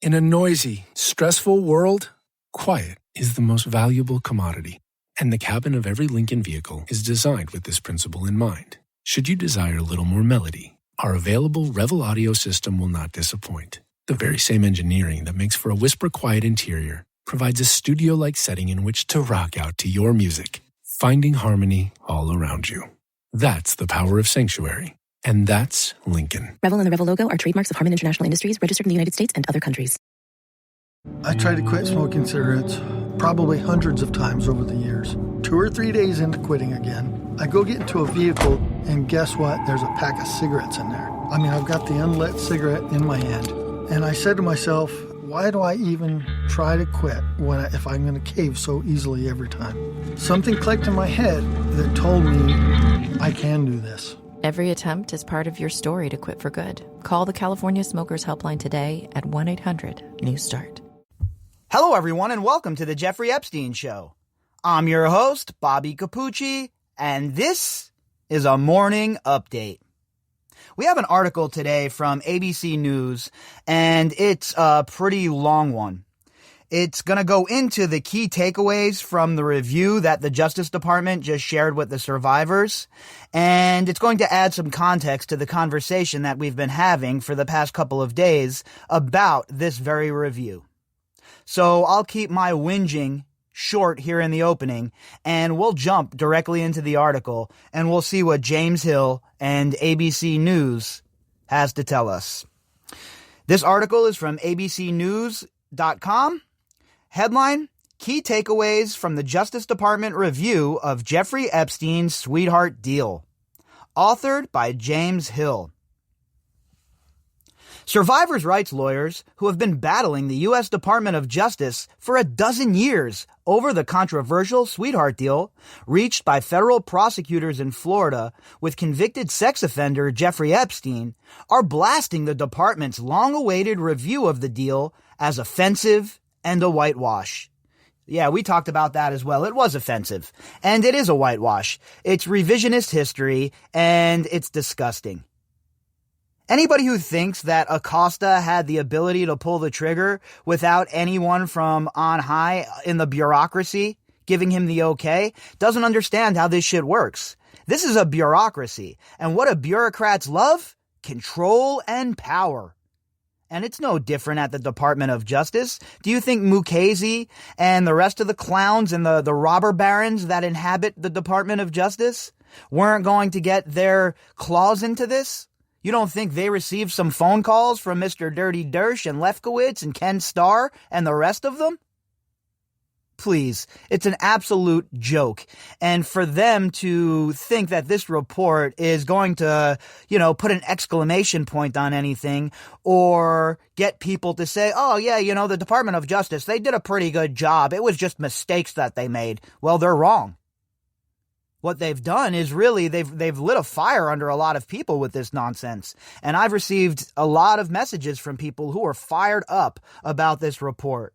In a noisy, stressful world, quiet is the most valuable commodity, and the cabin of every Lincoln vehicle is designed with this principle in mind. Should you desire a little more melody, our available Revel audio system will not disappoint. The very same engineering that makes for a whisper-quiet interior provides a studio-like setting in which to rock out to your music, finding harmony all around you. That's the power of Sanctuary. And that's Lincoln. Revel and the Revel logo are trademarks of Harman International Industries, registered in the United States and other countries. I tried to quit smoking cigarettes probably hundreds of times over the years. 2 or 3 days into quitting again, I go get into a vehicle, and guess what? There's a pack of cigarettes in there. I mean, I've got the unlit cigarette in my hand. And I said to myself, why do I even try to quit if I'm going to cave so easily every time? Something clicked in my head that told me I can do this. Every attempt is part of your story to quit for good. Call the California Smokers Helpline today at 1-800-NEW-START. Hello, everyone, and welcome to the Jeffrey Epstein Show. I'm your host, Bobbycapucci, and this is a morning update. We have an article today from ABC News, and it's a pretty long one. It's going to go into the key takeaways from the review that the Justice Department just shared with the survivors, and it's going to add some context to the conversation that we've been having for the past couple of days about this very review. So I'll keep my whinging short here in the opening, and we'll jump directly into the article, and we'll see what James Hill and ABC News has to tell us. This article is from abcnews.com. Headline, Key Takeaways from the Justice Department Review of Jeffrey Epstein's Sweetheart Deal. Authored by James Hill. Survivors' rights lawyers who have been battling the U.S. Department of Justice for a dozen years over the controversial Sweetheart Deal reached by federal prosecutors in Florida with convicted sex offender Jeffrey Epstein are blasting the department's long-awaited review of the deal as offensive and a whitewash. Yeah, we talked about that as well. It was offensive, and it is a whitewash. It's revisionist history, and it's disgusting. Anybody who thinks that Acosta had the ability to pull the trigger without anyone from on high in the bureaucracy giving him the okay doesn't understand how this shit works. This is a bureaucracy, and what do bureaucrats love? Control and power. And it's no different at the Department of Justice. Do you think Mukasey and the rest of the clowns and the robber barons that inhabit the Department of Justice weren't going to get their claws into this? You don't think they received some phone calls from Mr. Dirty Dersh and Lefkowitz and Ken Starr and the rest of them? Please, it's an absolute joke. And for them to think that this report is going to, put an exclamation point on anything or get people to say, oh, yeah, the Department of Justice, they did a pretty good job. It was just mistakes that they made. Well, they're wrong. What they've done is really they've lit a fire under a lot of people with this nonsense. And I've received a lot of messages from people who are fired up about this report.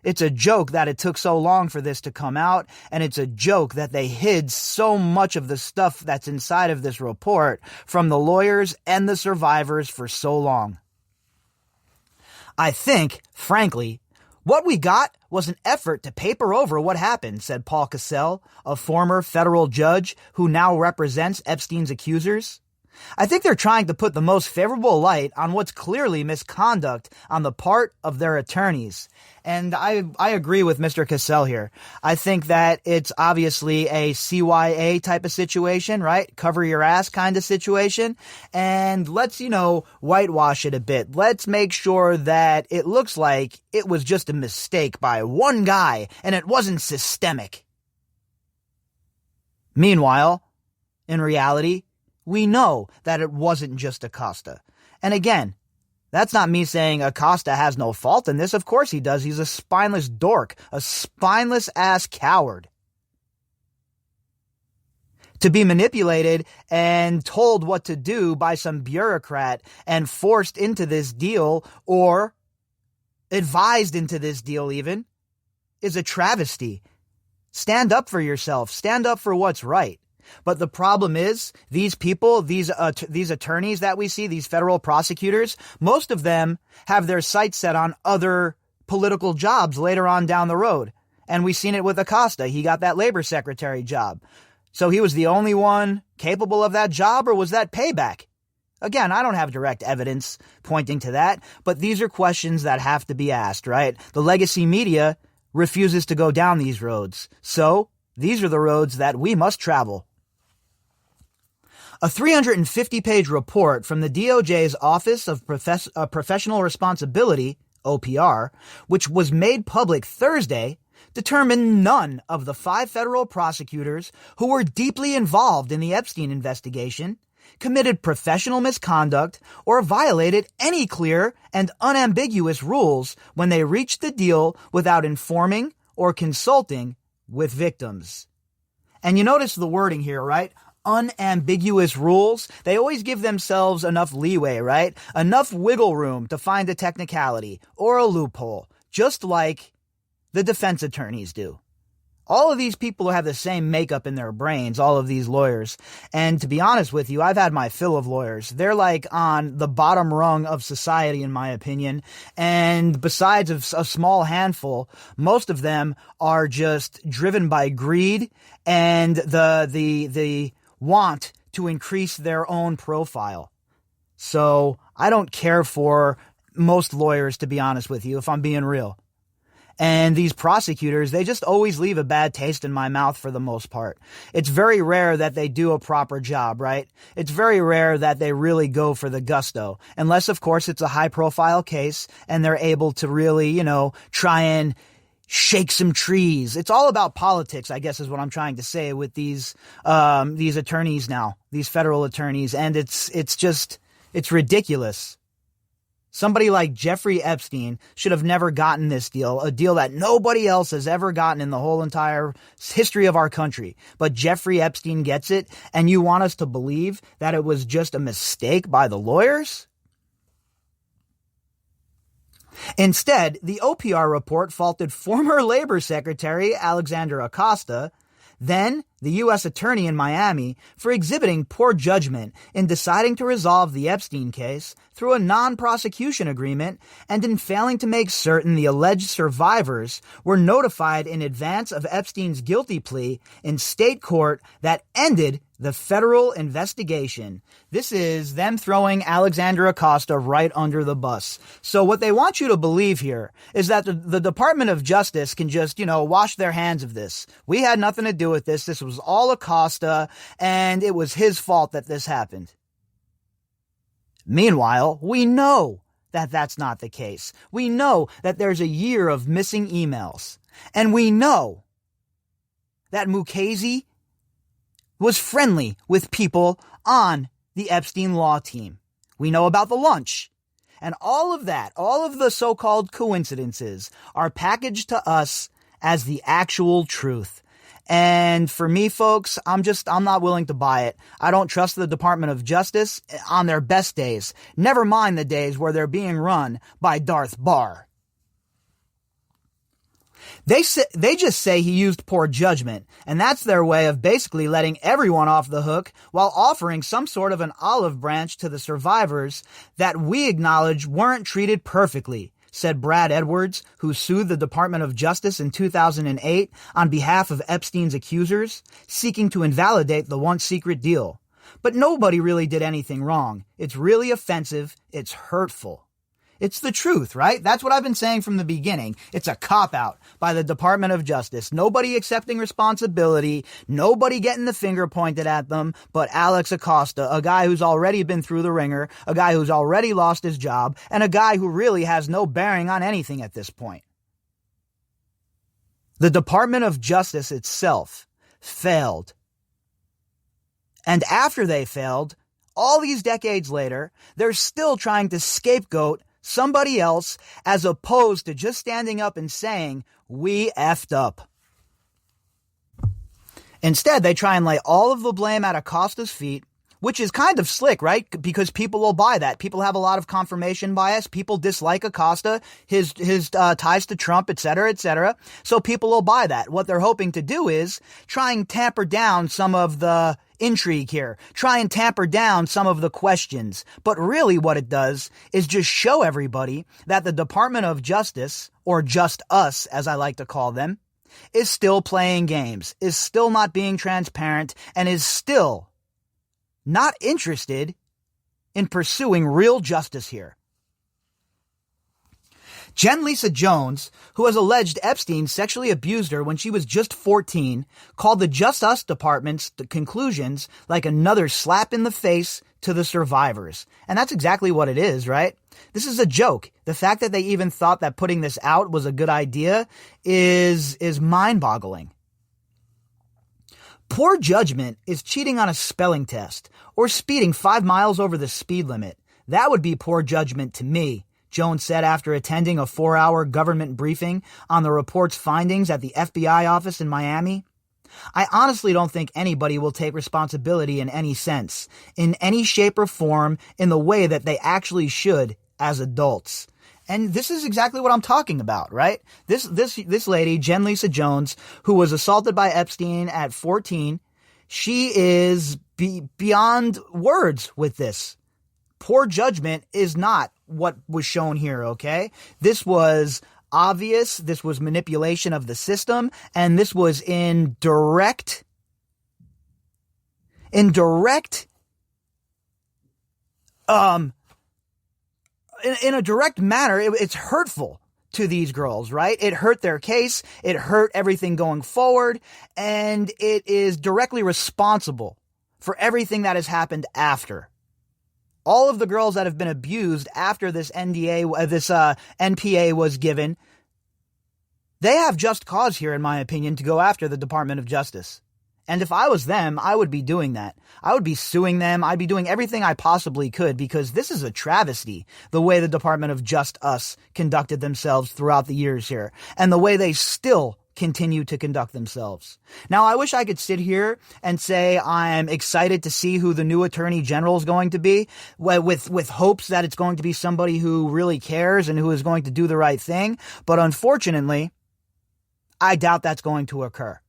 It's a joke that it took so long for this to come out, and it's a joke that they hid so much of the stuff that's inside of this report from the lawyers and the survivors for so long. I think, frankly, what we got was an effort to paper over what happened, said Paul Cassell, a former federal judge who now represents Epstein's accusers. I think they're trying to put the most favorable light on what's clearly misconduct on the part of their attorneys. And I agree with Mr. Cassell here. I think that it's obviously a CYA type of situation, right? Cover your ass kind of situation. And let's, whitewash it a bit. Let's make sure that it looks like it was just a mistake by one guy and it wasn't systemic. Meanwhile, in reality, we know that it wasn't just Acosta. And again, that's not me saying Acosta has no fault in this. Of course he does. He's a spineless dork, a spineless ass coward. To be manipulated and told what to do by some bureaucrat and forced into this deal or advised into this deal even is a travesty. Stand up for yourself. Stand up for what's right. But the problem is, these people, these attorneys that we see, these federal prosecutors, most of them have their sights set on other political jobs later on down the road. And we've seen it with Acosta. He got that labor secretary job. So he was the only one capable of that job, or was that payback? Again, I don't have direct evidence pointing to that, but these are questions that have to be asked, right? The legacy media refuses to go down these roads. So these are the roads that we must travel. A 350-page report from the DOJ's Office of Professional Responsibility, OPR, which was made public Thursday, determined none of the 5 federal prosecutors who were deeply involved in the Epstein investigation committed professional misconduct or violated any clear and unambiguous rules when they reached the deal without informing or consulting with victims. And you notice the wording here, right? Unambiguous rules. They always give themselves enough leeway, right? Enough wiggle room to find a technicality or a loophole, just like the defense attorneys do. All of these people have the same makeup in their brains, all of these lawyers. And to be honest with you, I've had my fill of lawyers. They're like on the bottom rung of society, in my opinion. And besides a small handful, most of them are just driven by greed and the want to increase their own profile. So I don't care for most lawyers, to be honest with you, if I'm being real. And these prosecutors, they just always leave a bad taste in my mouth for the most part. It's very rare that they do a proper job, right? It's very rare that they really go for the gusto. Unless, of course, it's a high-profile case and they're able to really, try and shake some trees. It's all about politics, I guess is what I'm trying to say with these attorneys now, these federal attorneys. And it's ridiculous. Somebody like Jeffrey Epstein should have never gotten this deal, a deal that nobody else has ever gotten in the whole entire history of our country. But Jeffrey Epstein gets it, and you want us to believe that it was just a mistake by the lawyers? Instead, the OPR report faulted former Labor Secretary Alexander Acosta, then the U.S. Attorney in Miami, for exhibiting poor judgment in deciding to resolve the Epstein case through a non-prosecution agreement and in failing to make certain the alleged survivors were notified in advance of Epstein's guilty plea in state court that ended the federal investigation. This is them throwing Alexander Acosta right under the bus. So what they want you to believe here is that the Department of Justice can just, wash their hands of this. We had nothing to do with this. This was all Acosta, and it was his fault that this happened. Meanwhile, we know that that's not the case. We know that there's a year of missing emails. And we know that Mukasey was friendly with people on the Epstein law team. We know about the lunch. And all of that, all of the so-called coincidences are packaged to us as the actual truth. And for me, folks, I'm not willing to buy it. I don't trust the Department of Justice on their best days. Never mind the days where they're being run by Darth Barr. They just say he used poor judgment, and that's their way of basically letting everyone off the hook while offering some sort of an olive branch to the survivors that we acknowledge weren't treated perfectly, said Brad Edwards, who sued the Department of Justice in 2008 on behalf of Epstein's accusers, seeking to invalidate the once secret deal. But nobody really did anything wrong. It's really offensive. It's hurtful. It's the truth, right? That's what I've been saying from the beginning. It's a cop-out by the Department of Justice. Nobody accepting responsibility, nobody getting the finger pointed at them, but Alex Acosta, a guy who's already been through the ringer, a guy who's already lost his job, and a guy who really has no bearing on anything at this point. The Department of Justice itself failed. And after they failed, all these decades later, they're still trying to scapegoat somebody else as opposed to just standing up and saying, we effed up. Instead, they try and lay all of the blame at Acosta's feet which is kind of slick, right? Because people will buy that. People have a lot of confirmation bias. People dislike Acosta, his ties to Trump, et cetera, et cetera. So people will buy that. What they're hoping to do is try and tamper down some of the intrigue here, try and tamper down some of the questions. But really what it does is just show everybody that the Department of Justice, or Just Us, as I like to call them, is still playing games, is still not being transparent, and is still not interested in pursuing real justice here. Jen Lisa Jones, who has alleged Epstein sexually abused her when she was just 14, called the Just Us Department's conclusions like another slap in the face to the survivors. And that's exactly what it is, right? This is a joke. The fact that they even thought that putting this out was a good idea is mind-boggling. Poor judgment is cheating on a spelling test or speeding 5 miles over the speed limit. That would be poor judgment to me, Jones said after attending a 4-hour government briefing on the report's findings at the FBI office in Miami. I honestly don't think anybody will take responsibility in any sense, in any shape or form, in the way that they actually should as adults. And this is exactly what I'm talking about, right? This lady, Jen Lisa Jones, who was assaulted by Epstein at 14, she is beyond words with this. Poor judgment is not what was shown here, okay? This was obvious, this was manipulation of the system, and this was in a direct manner. It's hurtful to these girls, right? It hurt their case, it hurt everything going forward, and it is directly responsible for everything that has happened after. All of the girls that have been abused after this NPA was given, they have just cause here, in my opinion, to go after the Department of Justice. And if I was them, I would be doing that. I would be suing them. I'd be doing everything I possibly could, because this is a travesty, the way the Department of Just Us conducted themselves throughout the years here, and the way they still continue to conduct themselves. Now, I wish I could sit here and say I'm excited to see who the new Attorney General is going to be, with hopes that it's going to be somebody who really cares and who is going to do the right thing. But unfortunately, I doubt that's going to occur.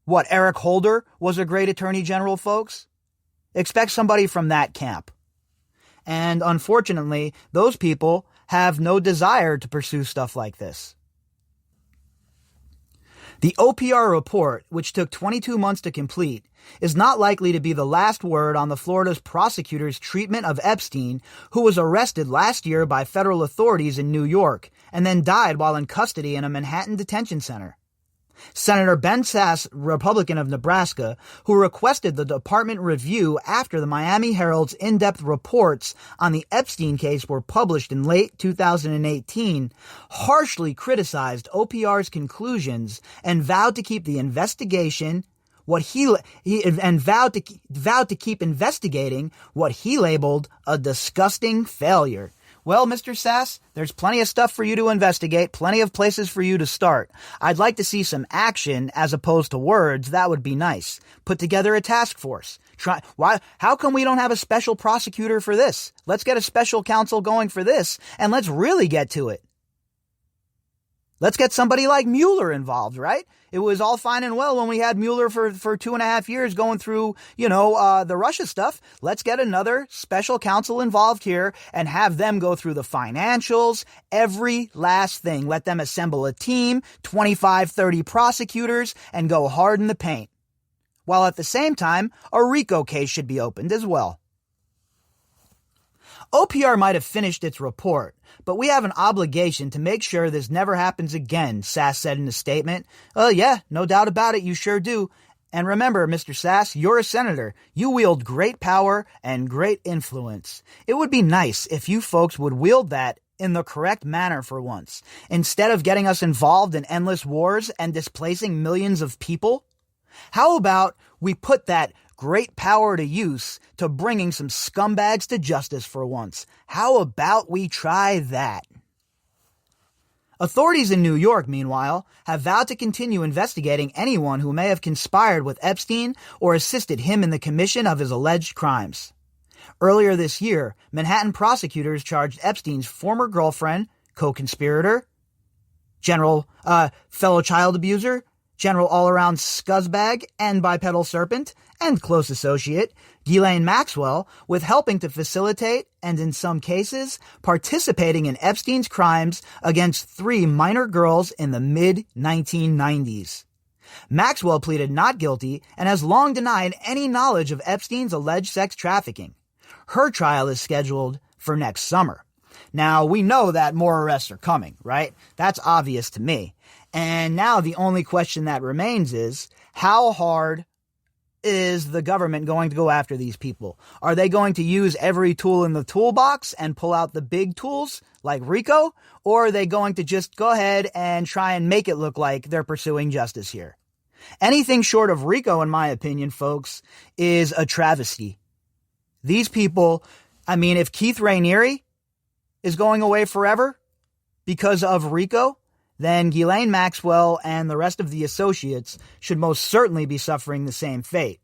What, Eric Holder was a great Attorney General, folks? Expect somebody from that camp. And unfortunately, those people have no desire to pursue stuff like this. The OPR report, which took 22 months to complete, is not likely to be the last word on the Florida's prosecutors' treatment of Epstein, who was arrested last year by federal authorities in New York and then died while in custody in a Manhattan detention center. Senator Ben Sasse, Republican of Nebraska, who requested the department review after the Miami Herald's in-depth reports on the Epstein case were published in late 2018, harshly criticized OPR's conclusions and vowed to keep the investigation vowed to keep investigating what he labeled a disgusting failure. Well, Mr. Sasse, there's plenty of stuff for you to investigate, plenty of places for you to start. I'd like to see some action as opposed to words. That would be nice. Put together a task force. How come we don't have a special prosecutor for this? Let's get a special counsel going for this, and let's really get to it. Let's get somebody like Mueller involved, right? It was all fine and well when we had Mueller for 2.5 years going through, the Russia stuff. Let's get another special counsel involved here and have them go through the financials, every last thing. Let them assemble a team, 25, 30 prosecutors, and go hard in the paint. While at the same time, a RICO case should be opened as well. OPR might have finished its report, but we have an obligation to make sure this never happens again, Sasse said in a statement. Yeah, no doubt about it, you sure do. And remember, Mr. Sasse, you're a senator. You wield great power and great influence. It would be nice if you folks would wield that in the correct manner for once. Instead of getting us involved in endless wars and displacing millions of people, how about we put that great power to use to bringing some scumbags to justice for once? How about we try that? Authorities in New York, meanwhile, have vowed to continue investigating anyone who may have conspired with Epstein or assisted him in the commission of his alleged crimes. Earlier this year, Manhattan prosecutors charged Epstein's former girlfriend, co-conspirator, fellow child abuser, general all-around scuzzbag and bipedal serpent, and close associate, Ghislaine Maxwell, with helping to facilitate and, in some cases, participating in Epstein's crimes against 3 minor girls in the mid-1990s. Maxwell pleaded not guilty and has long denied any knowledge of Epstein's alleged sex trafficking. Her trial is scheduled for next summer. Now, we know that more arrests are coming, right? That's obvious to me. And now the only question that remains is, how hard is the government going to go after these people? Are they going to use every tool in the toolbox and pull out the big tools like RICO? Or are they going to just go ahead and try and make it look like they're pursuing justice here? Anything short of RICO, in my opinion, folks, is a travesty. These people, if Keith Raniere is going away forever because of RICO, then Ghislaine Maxwell and the rest of the associates should most certainly be suffering the same fate.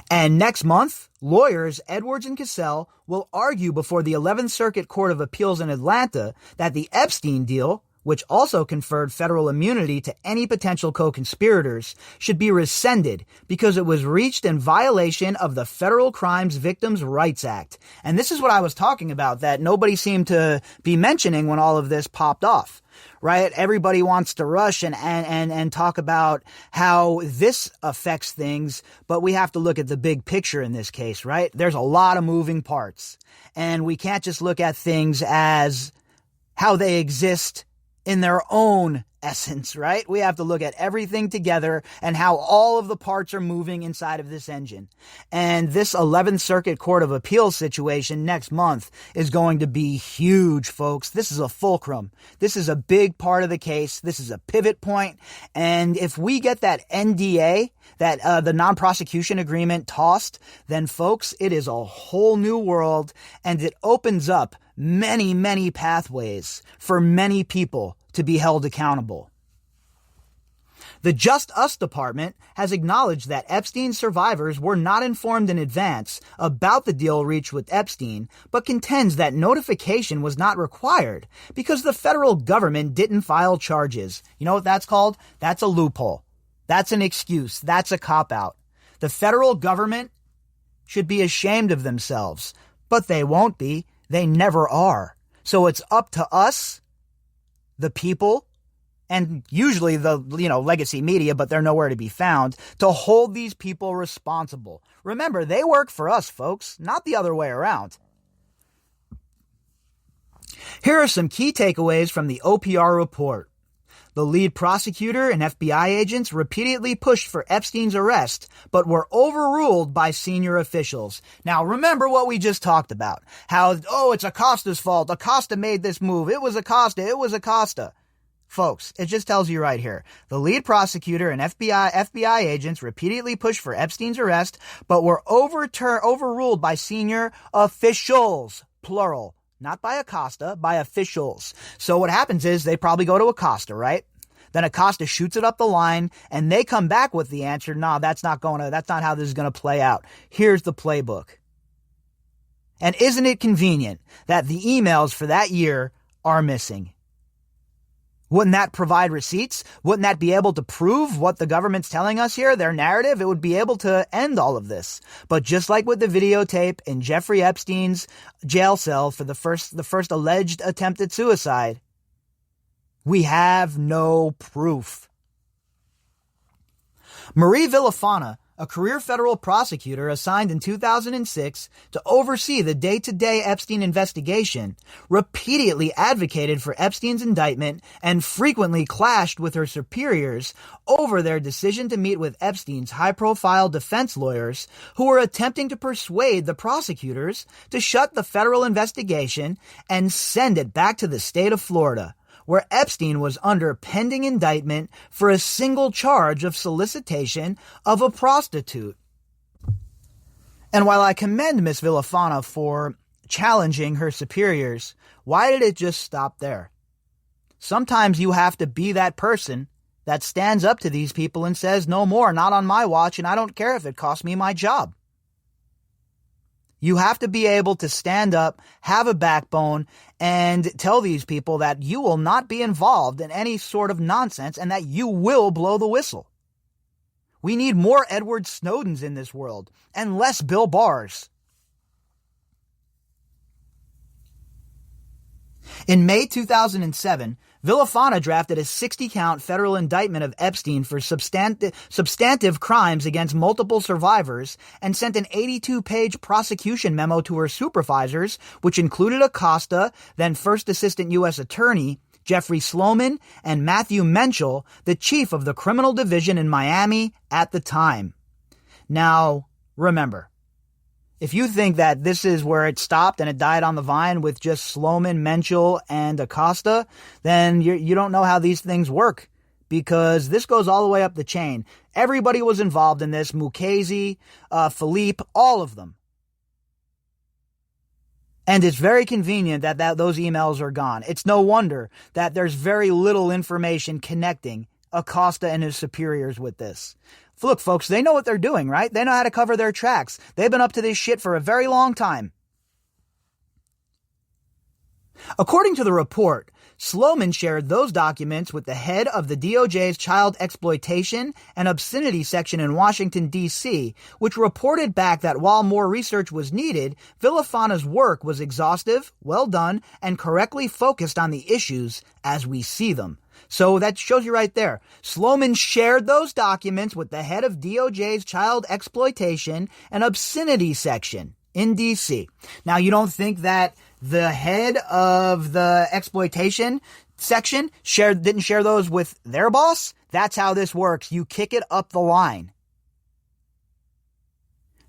And next month, lawyers Edwards and Cassell will argue before the 11th Circuit Court of Appeals in Atlanta that the Epstein deal, which also conferred federal immunity to any potential co-conspirators, should be rescinded because it was reached in violation of the Federal Crimes Victims' Rights Act. And this is what I was talking about that nobody seemed to be mentioning when all of this popped off, right? Everybody wants to rush and talk about how this affects things, but we have to look at the big picture in this case, right? There's a lot of moving parts, and we can't just look at things as how they exist in their own essence, right? We have to look at everything together and how all of the parts are moving inside of this engine. And this 11th Circuit Court of Appeals situation next month is going to be huge, folks. This is a fulcrum. This is a big part of the case. This is a pivot point. And if we get that NDA, the non-prosecution agreement tossed, then folks, it is a whole new world, and it opens up many, many pathways for many people to be held accountable. The Just Us Department has acknowledged that Epstein survivors were not informed in advance about the deal reached with Epstein, but contends that notification was not required because the federal government didn't file charges. You know what that's called? That's a loophole. That's an excuse. That's a cop-out. The federal government should be ashamed of themselves, but they won't be. They never are. So it's up to us, the people, and usually the, legacy media, but they're nowhere to be found, to hold these people responsible. Remember, they work for us, folks, not the other way around. Here are some key takeaways from the OPR report. The lead prosecutor and FBI agents repeatedly pushed for Epstein's arrest, but were overruled by senior officials. Now, remember what we just talked about. How, it's Acosta's fault. Acosta made this move. It was Acosta. Folks, it just tells you right here. The lead prosecutor and FBI agents repeatedly pushed for Epstein's arrest, but were overruled by senior officials, plural. Not by Acosta, by officials. So what happens is they probably go to Acosta, right? Then Acosta shoots it up the line, and they come back with the answer, no, that's not how this is going to play out. Here's the playbook. And isn't it convenient that the emails for that year are missing? Wouldn't that provide receipts? Wouldn't that be able to prove what the government's telling us here, their narrative? It would be able to end all of this. But just like with the videotape in Jeffrey Epstein's jail cell for the first alleged attempt at suicide, we have no proof. Marie Villafana, a career federal prosecutor assigned in 2006 to oversee the day-to-day Epstein investigation, repeatedly advocated for Epstein's indictment and frequently clashed with her superiors over their decision to meet with Epstein's high-profile defense lawyers who were attempting to persuade the prosecutors to shut the federal investigation and send it back to the state of Florida, where Epstein was under pending indictment for a single charge of solicitation of a prostitute. And while I commend Ms. Villafana for challenging her superiors, why did it just stop there? Sometimes you have to be that person that stands up to these people and says, no more, not on my watch, and I don't care if it costs me my job. You have to be able to stand up, have a backbone, and tell these people that you will not be involved in any sort of nonsense and that you will blow the whistle. We need more Edward Snowdens in this world and less Bill Barrs. In May 2007, Villafana drafted a 60-count federal indictment of Epstein for substantive crimes against multiple survivors and sent an 82-page prosecution memo to her supervisors, which included Acosta, then First Assistant U.S. Attorney Jeffrey Sloman, and Matthew Menschel, the chief of the criminal division in Miami at the time. Now, remember, if you think that this is where it stopped and it died on the vine with just Sloman, Menschel, and Acosta, then you don't know how these things work, because this goes all the way up the chain. Everybody was involved in this. Mukasey, Philippe, all of them. And it's very convenient that those emails are gone. It's no wonder that there's very little information connecting Acosta and his superiors with this. Look, folks, they know what they're doing, right? They know how to cover their tracks. They've been up to this shit for a very long time. According to the report, Sloman shared those documents with the head of the DOJ's Child Exploitation and Obscenity section in Washington, D.C., which reported back that while more research was needed, Villafana's work was exhaustive, well done, and correctly focused on the issues as we see them. So that shows you right there. Sloman shared those documents with the head of DOJ's Child Exploitation and Obscenity section in D.C. Now, you don't think that the head of the exploitation section didn't share those with their boss? That's how this works. You kick it up the line.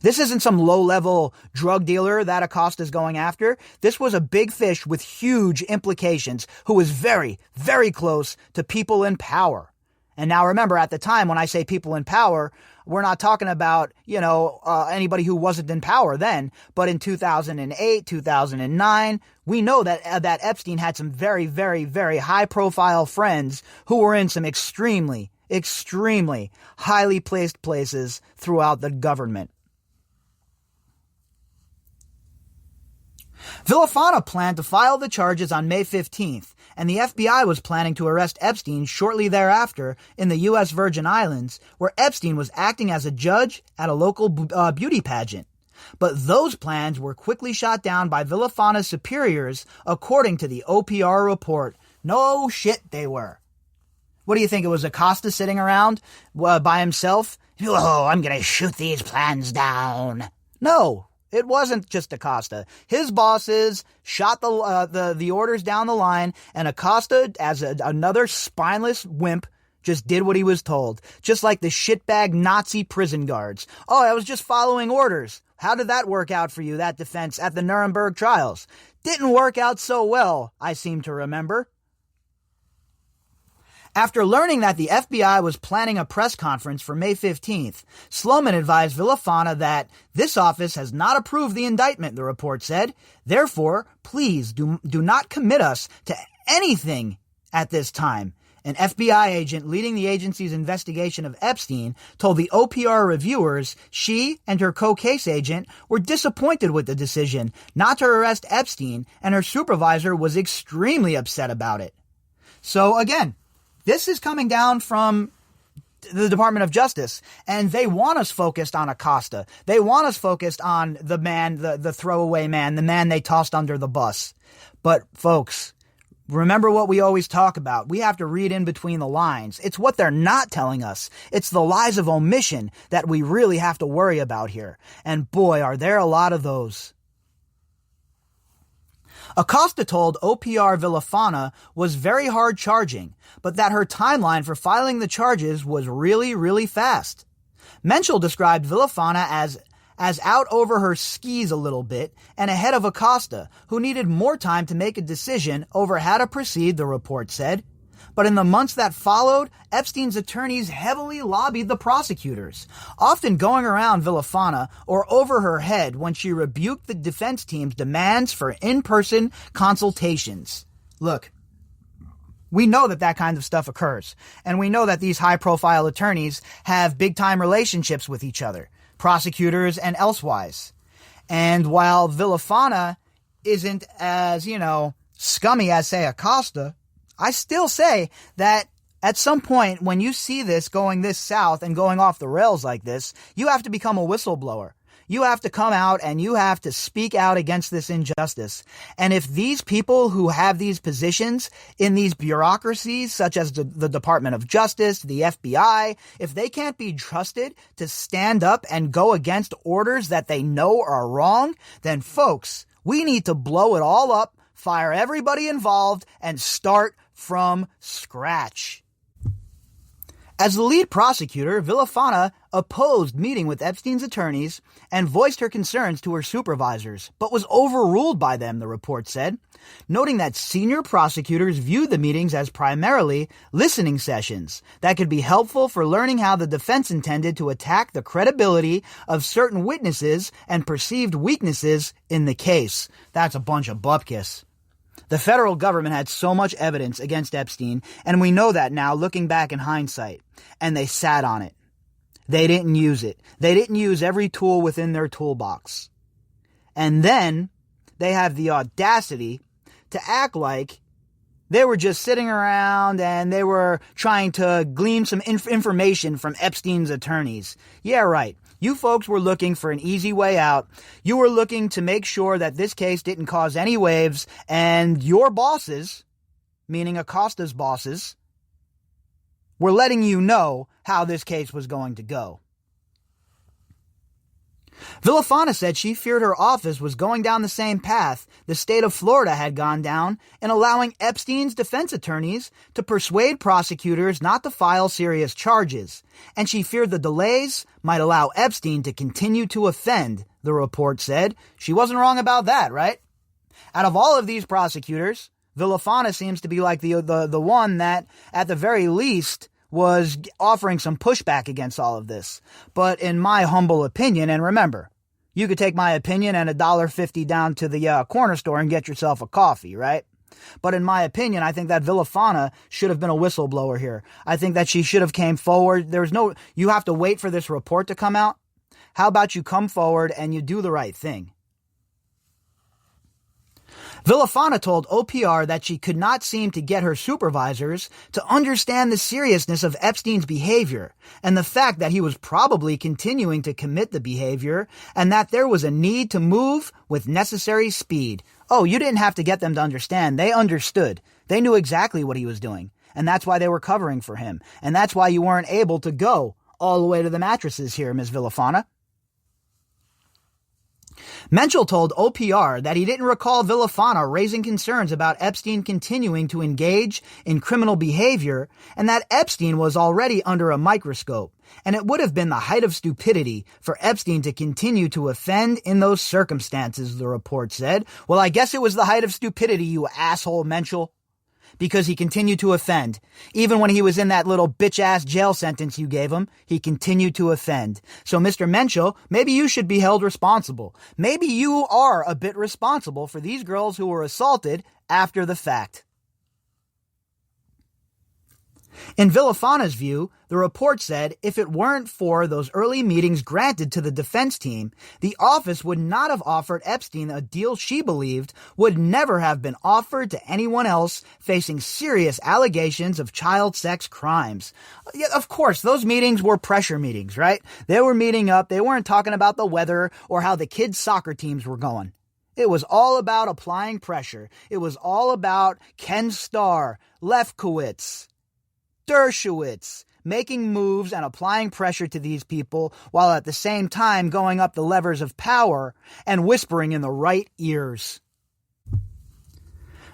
This isn't some low-level drug dealer that Acosta's going after. This was a big fish with huge implications who was very, very close to people in power. And now remember, at the time when I say people in power, we're not talking about, anybody who wasn't in power then. But in 2008, 2009, we know that Epstein had some very, very, very high-profile friends who were in some extremely, extremely highly placed places throughout the government. Villafana planned to file the charges on May 15th, and the FBI was planning to arrest Epstein shortly thereafter in the U.S. Virgin Islands, where Epstein was acting as a judge at a local beauty pageant. But those plans were quickly shot down by Villafana's superiors, according to the OPR report. No shit, they were. What do you think? It was Acosta sitting around by himself? Oh, I'm going to shoot these plans down. No. It wasn't just Acosta. His bosses shot the orders down the line, and Acosta, as another spineless wimp, just did what he was told. Just like the shitbag Nazi prison guards. Oh, I was just following orders. How did that work out for you, that defense, at the Nuremberg trials? Didn't work out so well, I seem to remember. After learning that the FBI was planning a press conference for May 15th, Sloman advised Villafana that this office has not approved the indictment, the report said. Therefore, please do not commit us to anything at this time. An FBI agent leading the agency's investigation of Epstein told the OPR reviewers she and her co-case agent were disappointed with the decision not to arrest Epstein, and her supervisor was extremely upset about it. So again, this is coming down from the Department of Justice, and they want us focused on Acosta. They want us focused on the man, the throwaway man, the man they tossed under the bus. But folks, remember what we always talk about. We have to read in between the lines. It's what they're not telling us. It's the lies of omission that we really have to worry about here. And boy, are there a lot of those. Acosta told OPR Villafana was very hard charging, but that her timeline for filing the charges was really, really fast. Menschel described Villafana as out over her skis a little bit and ahead of Acosta, who needed more time to make a decision over how to proceed, the report said. But in the months that followed, Epstein's attorneys heavily lobbied the prosecutors, often going around Villafana or over her head when she rebuked the defense team's demands for in-person consultations. Look, we know that kind of stuff occurs, and we know that these high-profile attorneys have big-time relationships with each other, prosecutors and elsewise. And while Villafana isn't as, scummy as, say, Acosta, I still say that at some point when you see this going this south and going off the rails like this, you have to become a whistleblower. You have to come out and you have to speak out against this injustice. And if these people who have these positions in these bureaucracies, such as the Department of Justice, the FBI, if they can't be trusted to stand up and go against orders that they know are wrong, then folks, we need to blow it all up, fire everybody involved, and start from scratch. As the lead prosecutor, Villafana opposed meeting with Epstein's attorneys and voiced her concerns to her supervisors, but was overruled by them, the report said, noting that senior prosecutors viewed the meetings as primarily listening sessions that could be helpful for learning how the defense intended to attack the credibility of certain witnesses and perceived weaknesses in the case. That's a bunch of bupkis. The federal government had so much evidence against Epstein, and we know that now looking back in hindsight, and they sat on it. They didn't use it. They didn't use every tool within their toolbox. And then they have the audacity to act like they were just sitting around and they were trying to glean some information from Epstein's attorneys. Yeah, right. You folks were looking for an easy way out. You were looking to make sure that this case didn't cause any waves, and your bosses, meaning Acosta's bosses, were letting you know how this case was going to go. Villafana said she feared her office was going down the same path the state of Florida had gone down in allowing Epstein's defense attorneys to persuade prosecutors not to file serious charges, and she feared the delays might allow Epstein to continue to offend, the report said. She wasn't wrong about that, right? Out of all of these prosecutors, Villafana seems to be like the one that, at the very least, was offering some pushback against all of this. But in my humble opinion, and remember, you could take my opinion and $1.50 down to the corner store and get yourself a coffee, right? But in my opinion, I think that Villafana should have been a whistleblower here. I think that she should have came forward. You have to wait for this report to come out. How about you come forward and you do the right thing? Villafana told OPR that she could not seem to get her supervisors to understand the seriousness of Epstein's behavior and the fact that he was probably continuing to commit the behavior and that there was a need to move with necessary speed. Oh, you didn't have to get them to understand. They understood. They knew exactly what he was doing, and that's why they were covering for him, and that's why you weren't able to go all the way to the mattresses here, Ms. Villafana. Menschel told OPR that he didn't recall Villafana raising concerns about Epstein continuing to engage in criminal behavior and that Epstein was already under a microscope, and it would have been the height of stupidity for Epstein to continue to offend in those circumstances, the report said. Well, I guess it was the height of stupidity, you asshole, Menschel, because he continued to offend. Even when he was in that little bitch-ass jail sentence you gave him, he continued to offend. So, Mr. Menschel, maybe you should be held responsible. Maybe you are a bit responsible for these girls who were assaulted after the fact. In Villafana's view, the report said if it weren't for those early meetings granted to the defense team, the office would not have offered Epstein a deal she believed would never have been offered to anyone else facing serious allegations of child sex crimes. Yeah, of course, those meetings were pressure meetings, right? They were meeting up. They weren't talking about the weather or how the kids' soccer teams were going. It was all about applying pressure. It was all about Ken Starr, Lefkowitz, Dershowitz, making moves and applying pressure to these people while at the same time going up the levers of power and whispering in the right ears.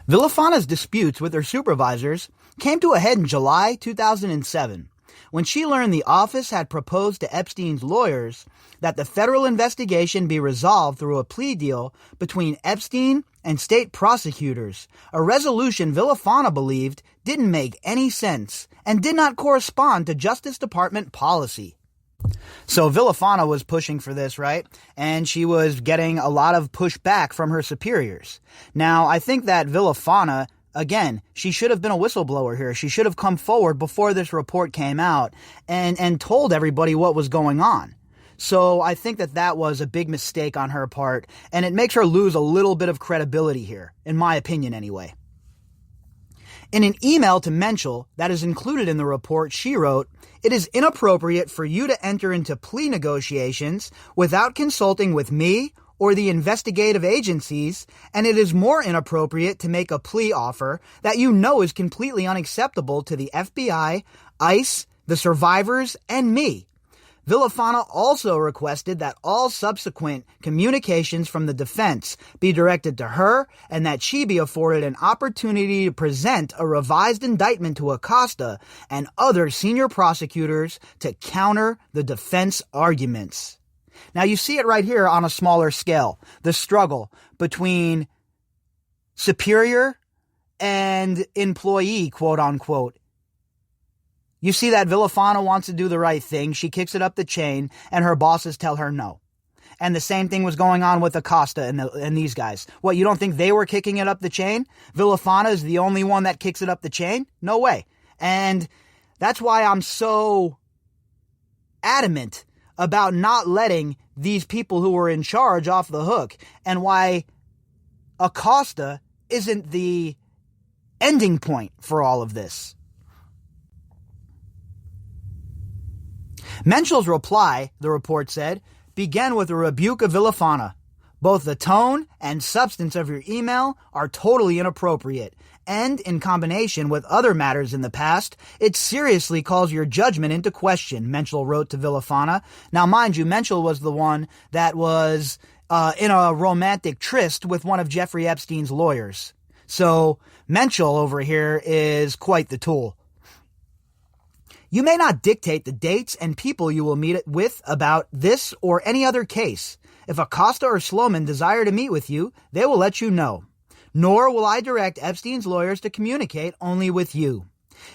Villafana's disputes with her supervisors came to a head in July 2007 When she learned the office had proposed to Epstein's lawyers that the federal investigation be resolved through a plea deal between Epstein and state prosecutors, a resolution Villafana believed didn't make any sense and did not correspond to Justice Department policy. So Villafana was pushing for this, right? And she was getting a lot of pushback from her superiors. Now, I think that Villafana, again, she should have been a whistleblower here. She should have come forward before this report came out and told everybody what was going on. So I think that was a big mistake on her part, and it makes her lose a little bit of credibility here, in my opinion anyway. In an email to Menschel that is included in the report, she wrote, "It is inappropriate for you to enter into plea negotiations without consulting with me or the investigative agencies, and it is more inappropriate to make a plea offer that you know is completely unacceptable to the FBI, ICE, the survivors, and me." Villafana also requested that all subsequent communications from the defense be directed to her and that she be afforded an opportunity to present a revised indictment to Acosta and other senior prosecutors to counter the defense arguments. Now you see it right here on a smaller scale, the struggle between superior and employee, quote unquote. You see that Villafana wants to do the right thing. She kicks it up the chain, and her bosses tell her no. And the same thing was going on with Acosta and these guys. What, you don't think they were kicking it up the chain? Villafana is the only one that kicks it up the chain? No way. And that's why I'm so adamant about not letting these people who were in charge off the hook, and why Acosta isn't the ending point for all of this. Menschel's reply, the report said, began with a rebuke of Villafana. Both the tone and substance of your email are totally inappropriate, and in combination with other matters in the past, it seriously calls your judgment into question, Menschel wrote to Villafana. Now, mind you, Menschel was the one that was in a romantic tryst with one of Jeffrey Epstein's lawyers. So, Menschel over here is quite the tool. You may not dictate the dates and people you will meet with about this or any other case. If Acosta or Sloman desire to meet with you, they will let you know. Nor will I direct Epstein's lawyers to communicate only with you.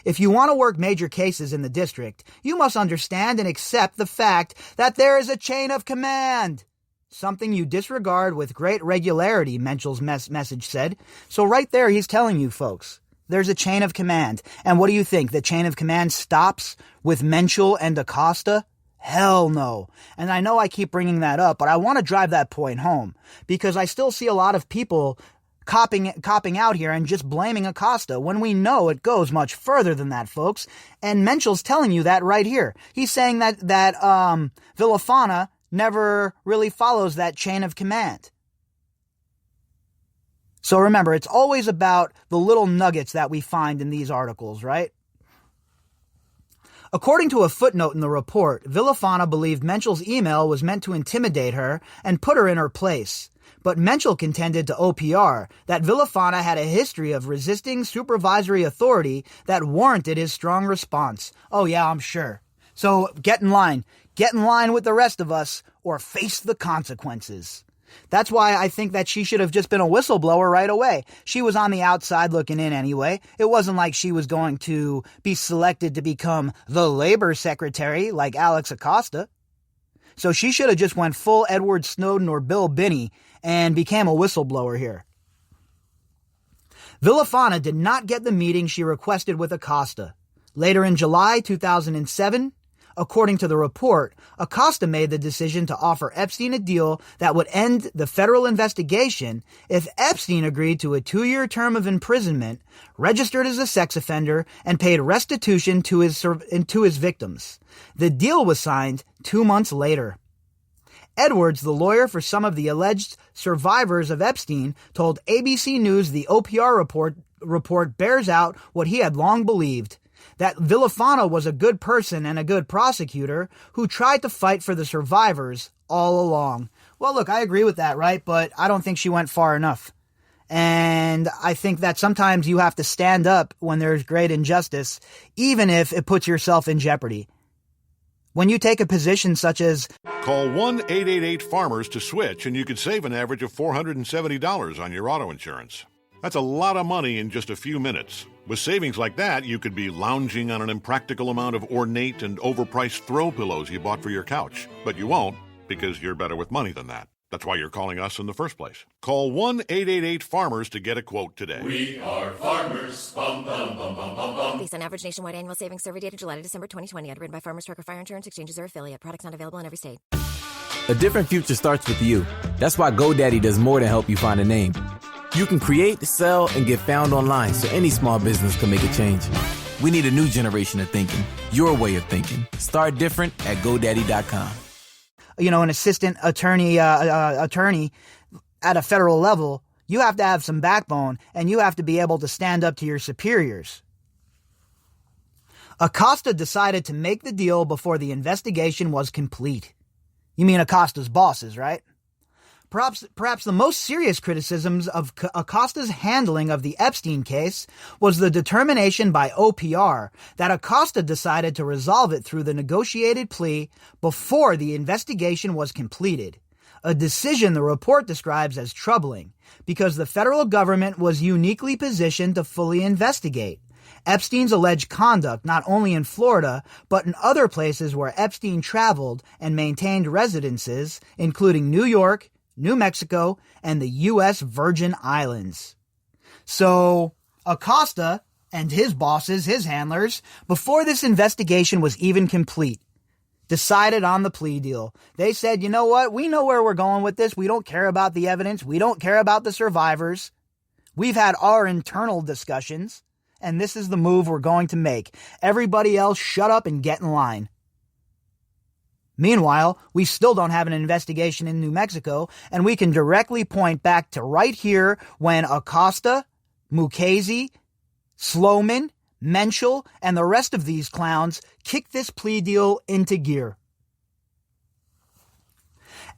If you want to work major cases in the district, you must understand and accept the fact that there is a chain of command. Something you disregard with great regularity, Menschel's message said. So right there, he's telling you folks. There's a chain of command. And what do you think? The chain of command stops with Menschel and Acosta? Hell no. And I know I keep bringing that up, but I want to drive that point home because I still see a lot of people copping out here and just blaming Acosta when we know it goes much further than that, folks. And Menschel's telling you that right here. He's saying that Villafana never really follows that chain of command. So remember, it's always about the little nuggets that we find in these articles, right? According to a footnote in the report, Villafana believed Menschel's email was meant to intimidate her and put her in her place. But Menschel contended to OPR that Villafana had a history of resisting supervisory authority that warranted his strong response. Oh yeah, I'm sure. So get in line. Get in line with the rest of us or face the consequences. That's why I think that she should have just been a whistleblower right away. She was on the outside looking in anyway. It wasn't like she was going to be selected to become the labor secretary like Alex Acosta. So she should have just went full Edward Snowden or Bill Binney and became a whistleblower here. Villafana did not get the meeting she requested with Acosta. Later in July 2007, according to the report, Acosta made the decision to offer Epstein a deal that would end the federal investigation if Epstein agreed to a 2-year term of imprisonment, registered as a sex offender, and paid restitution to his victims. The deal was signed 2 months later. Edwards, the lawyer for some of the alleged survivors of Epstein, told ABC News the OPR report bears out what he had long believed, that Villafana was a good person and a good prosecutor who tried to fight for the survivors all along. Well, look, I agree with that, right? But I don't think she went far enough. And I think that sometimes you have to stand up when there's great injustice, even if it puts yourself in jeopardy. When you take a position such as, call 1-888-FARMERS to switch, and you could save an average of $470 on your auto insurance. That's a lot of money in just a few minutes. With savings like that, you could be lounging on an impractical amount of ornate and overpriced throw pillows you bought for your couch. But you won't, because you're better with money than that. That's why you're calling us in the first place. Call 1-888-FARMERS to get a quote today. We are farmers. Bum, bum, bum, bum, bum, bum. Based on average nationwide annual savings survey data July to December 2020. Underwritten by Farmers Trucker Fire Insurance Exchanges or affiliate. Products not available in every state. A different future starts with you. That's why GoDaddy does more than help you find a name. You can create, sell, and get found online so any small business can make a change. We need a new generation of thinking, your way of thinking. Start different at GoDaddy.com. An assistant attorney at a federal level, you have to have some backbone and you have to be able to stand up to your superiors. Acosta decided to make the deal before the investigation was complete. You mean Acosta's bosses, right? Perhaps the most serious criticisms of Acosta's handling of the Epstein case was the determination by OPR that Acosta decided to resolve it through the negotiated plea before the investigation was completed, a decision the report describes as troubling because the federal government was uniquely positioned to fully investigate Epstein's alleged conduct not only in Florida, but in other places where Epstein traveled and maintained residences, including New York, New Mexico, and the U.S. Virgin Islands. So, Acosta and his bosses, his handlers, before this investigation was even complete, decided on the plea deal. They said, you know what? We know where we're going with this. We don't care about the evidence. We don't care about the survivors. We've had our internal discussions, and this is the move we're going to make. Everybody else, shut up and get in line. Meanwhile, we still don't have an investigation in New Mexico, and we can directly point back to right here when Acosta, Mukasey, Sloman, Menschel, and the rest of these clowns kicked this plea deal into gear.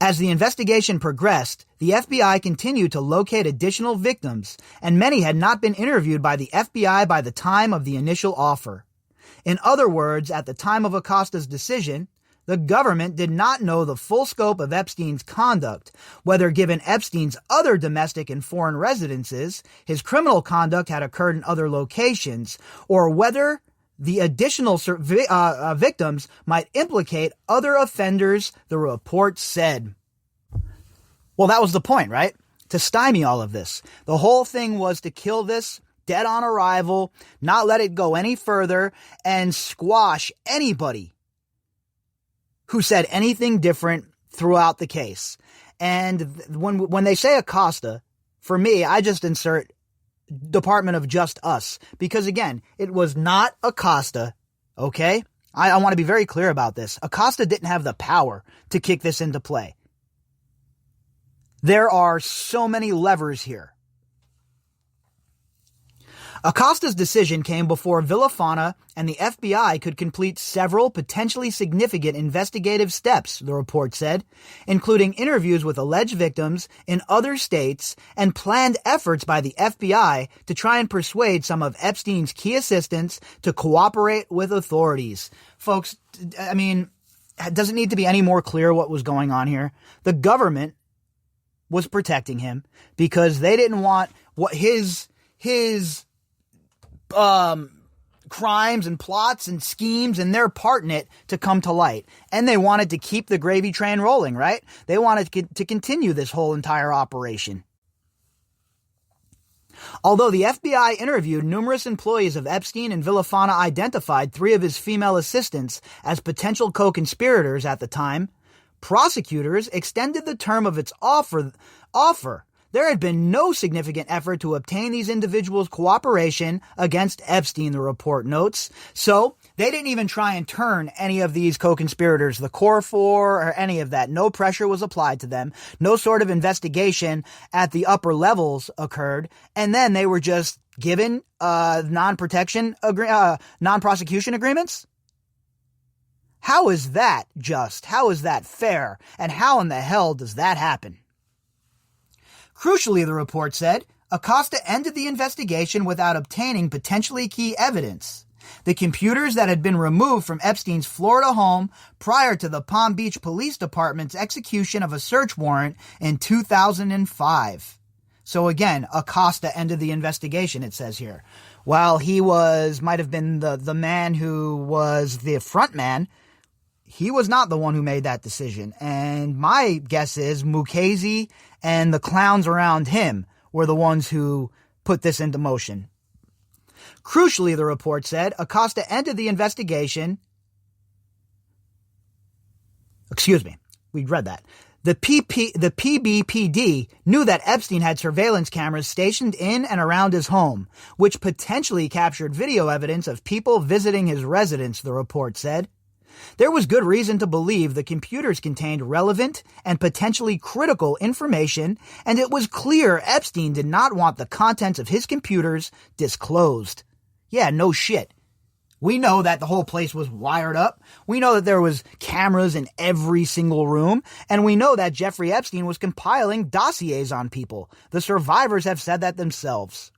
As the investigation progressed, the FBI continued to locate additional victims, and many had not been interviewed by the FBI by the time of the initial offer. In other words, at the time of Acosta's decision, the government did not know the full scope of Epstein's conduct, whether given Epstein's other domestic and foreign residences, his criminal conduct had occurred in other locations, or whether the additional victims might implicate other offenders, the report said. Well, that was the point, right? To stymie all of this. The whole thing was to kill this dead on arrival, not let it go any further, and squash anybody who said anything different throughout the case. And when they say Acosta, for me, I just insert Department of Just Us. Because again, it was not Acosta, okay? I want to be very clear about this. Acosta didn't have the power to kick this into play. There are so many levers here. Acosta's decision came before Villafana and the FBI could complete several potentially significant investigative steps, the report said, including interviews with alleged victims in other states and planned efforts by the FBI to try and persuade some of Epstein's key assistants to cooperate with authorities. Folks, I mean, does it need to be any more clear what was going on here? The government was protecting him because they didn't want what his crimes and plots and schemes and their part in it to come to light. And they wanted to keep the gravy train rolling, right? They wanted to continue this whole entire operation. Although the FBI interviewed numerous employees of Epstein and Villafana identified 3 of his female assistants as potential co-conspirators at the time, prosecutors extended the term of its offer. There had been no significant effort to obtain these individuals' cooperation against Epstein, the report notes. So they didn't even try and turn any of these co-conspirators, the core 4 or any of that. No pressure was applied to them. No sort of investigation at the upper levels occurred. And then they were just given non-prosecution agreements. How is that just? How is that fair? And how in the hell does that happen? Crucially, the report said, Acosta ended the investigation without obtaining potentially key evidence. The computers that had been removed from Epstein's Florida home prior to the Palm Beach Police Department's execution of a search warrant in 2005. So again, Acosta ended the investigation, it says here. While he might have been the man who was the front man, he was not the one who made that decision. And my guess is Mukasey and the clowns around him were the ones who put this into motion. Crucially, the report said, Acosta ended the investigation. Excuse me, we read that. The PBPD knew that Epstein had surveillance cameras stationed in and around his home, which potentially captured video evidence of people visiting his residence, the report said. There was good reason to believe the computers contained relevant and potentially critical information, and it was clear Epstein did not want the contents of his computers disclosed. Yeah, no shit. We know that the whole place was wired up. We know that there was cameras in every single room. And we know that Jeffrey Epstein was compiling dossiers on people. The survivors have said that themselves.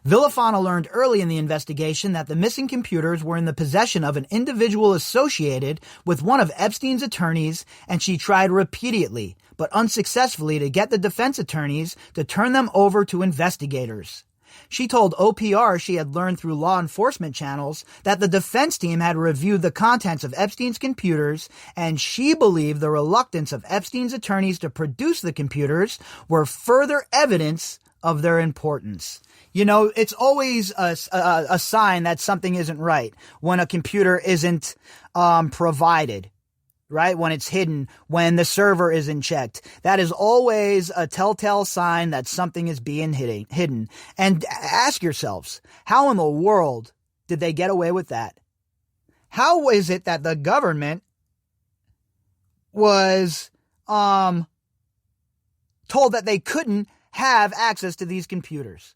Villafana learned early in the investigation that the missing computers were in the possession of an individual associated with one of Epstein's attorneys, and she tried repeatedly, but unsuccessfully, to get the defense attorneys to turn them over to investigators. She told OPR she had learned through law enforcement channels that the defense team had reviewed the contents of Epstein's computers, and she believed the reluctance of Epstein's attorneys to produce the computers were further evidence of their importance. You know, it's always a sign that something isn't right when a computer isn't provided. Right? When it's hidden, when the server isn't checked. That is always a telltale sign that something is being hidden. And ask yourselves, how in the world did they get away with that? How is it that the government was told that they couldn't have access to these computers?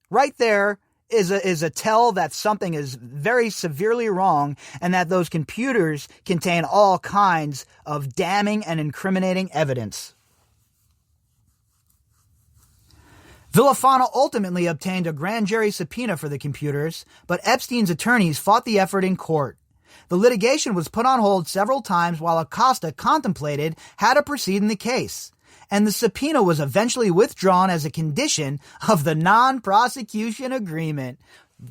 Right there is a tell that something is very severely wrong, and that those computers contain all kinds of damning and incriminating evidence. Villafana ultimately obtained a grand jury subpoena for the computers, but Epstein's attorneys fought the effort in court. The litigation was put on hold several times while Acosta contemplated how to proceed in the case, and the subpoena was eventually withdrawn as a condition of the non-prosecution agreement.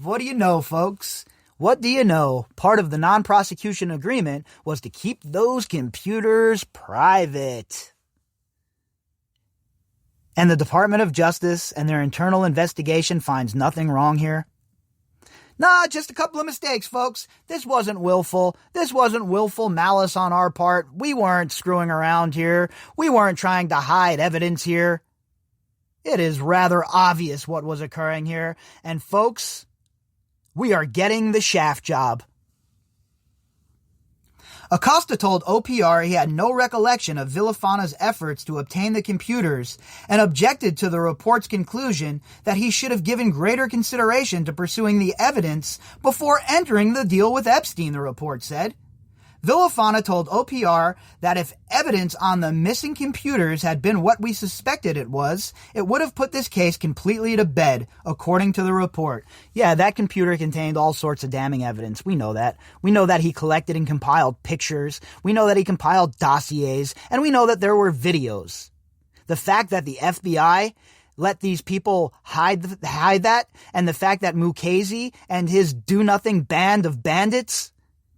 What do you know, folks? What do you know? Part of the non-prosecution agreement was to keep those computers private. And the Department of Justice and their internal investigation finds nothing wrong here. Nah, just a couple of mistakes, folks. This wasn't willful. This wasn't willful malice on our part. We weren't screwing around here. We weren't trying to hide evidence here. It is rather obvious what was occurring here. And folks, we are getting the shaft job. Acosta told OPR he had no recollection of Villafana's efforts to obtain the computers and objected to the report's conclusion that he should have given greater consideration to pursuing the evidence before entering the deal with Epstein, the report said. Villafana told OPR that if evidence on the missing computers had been what we suspected it was, it would have put this case completely to bed, according to the report. Yeah, that computer contained all sorts of damning evidence. We know that. We know that he collected and compiled pictures. We know that he compiled dossiers. And we know that there were videos. The fact that the FBI let these people hide that, and the fact that Mukasey and his do-nothing band of bandits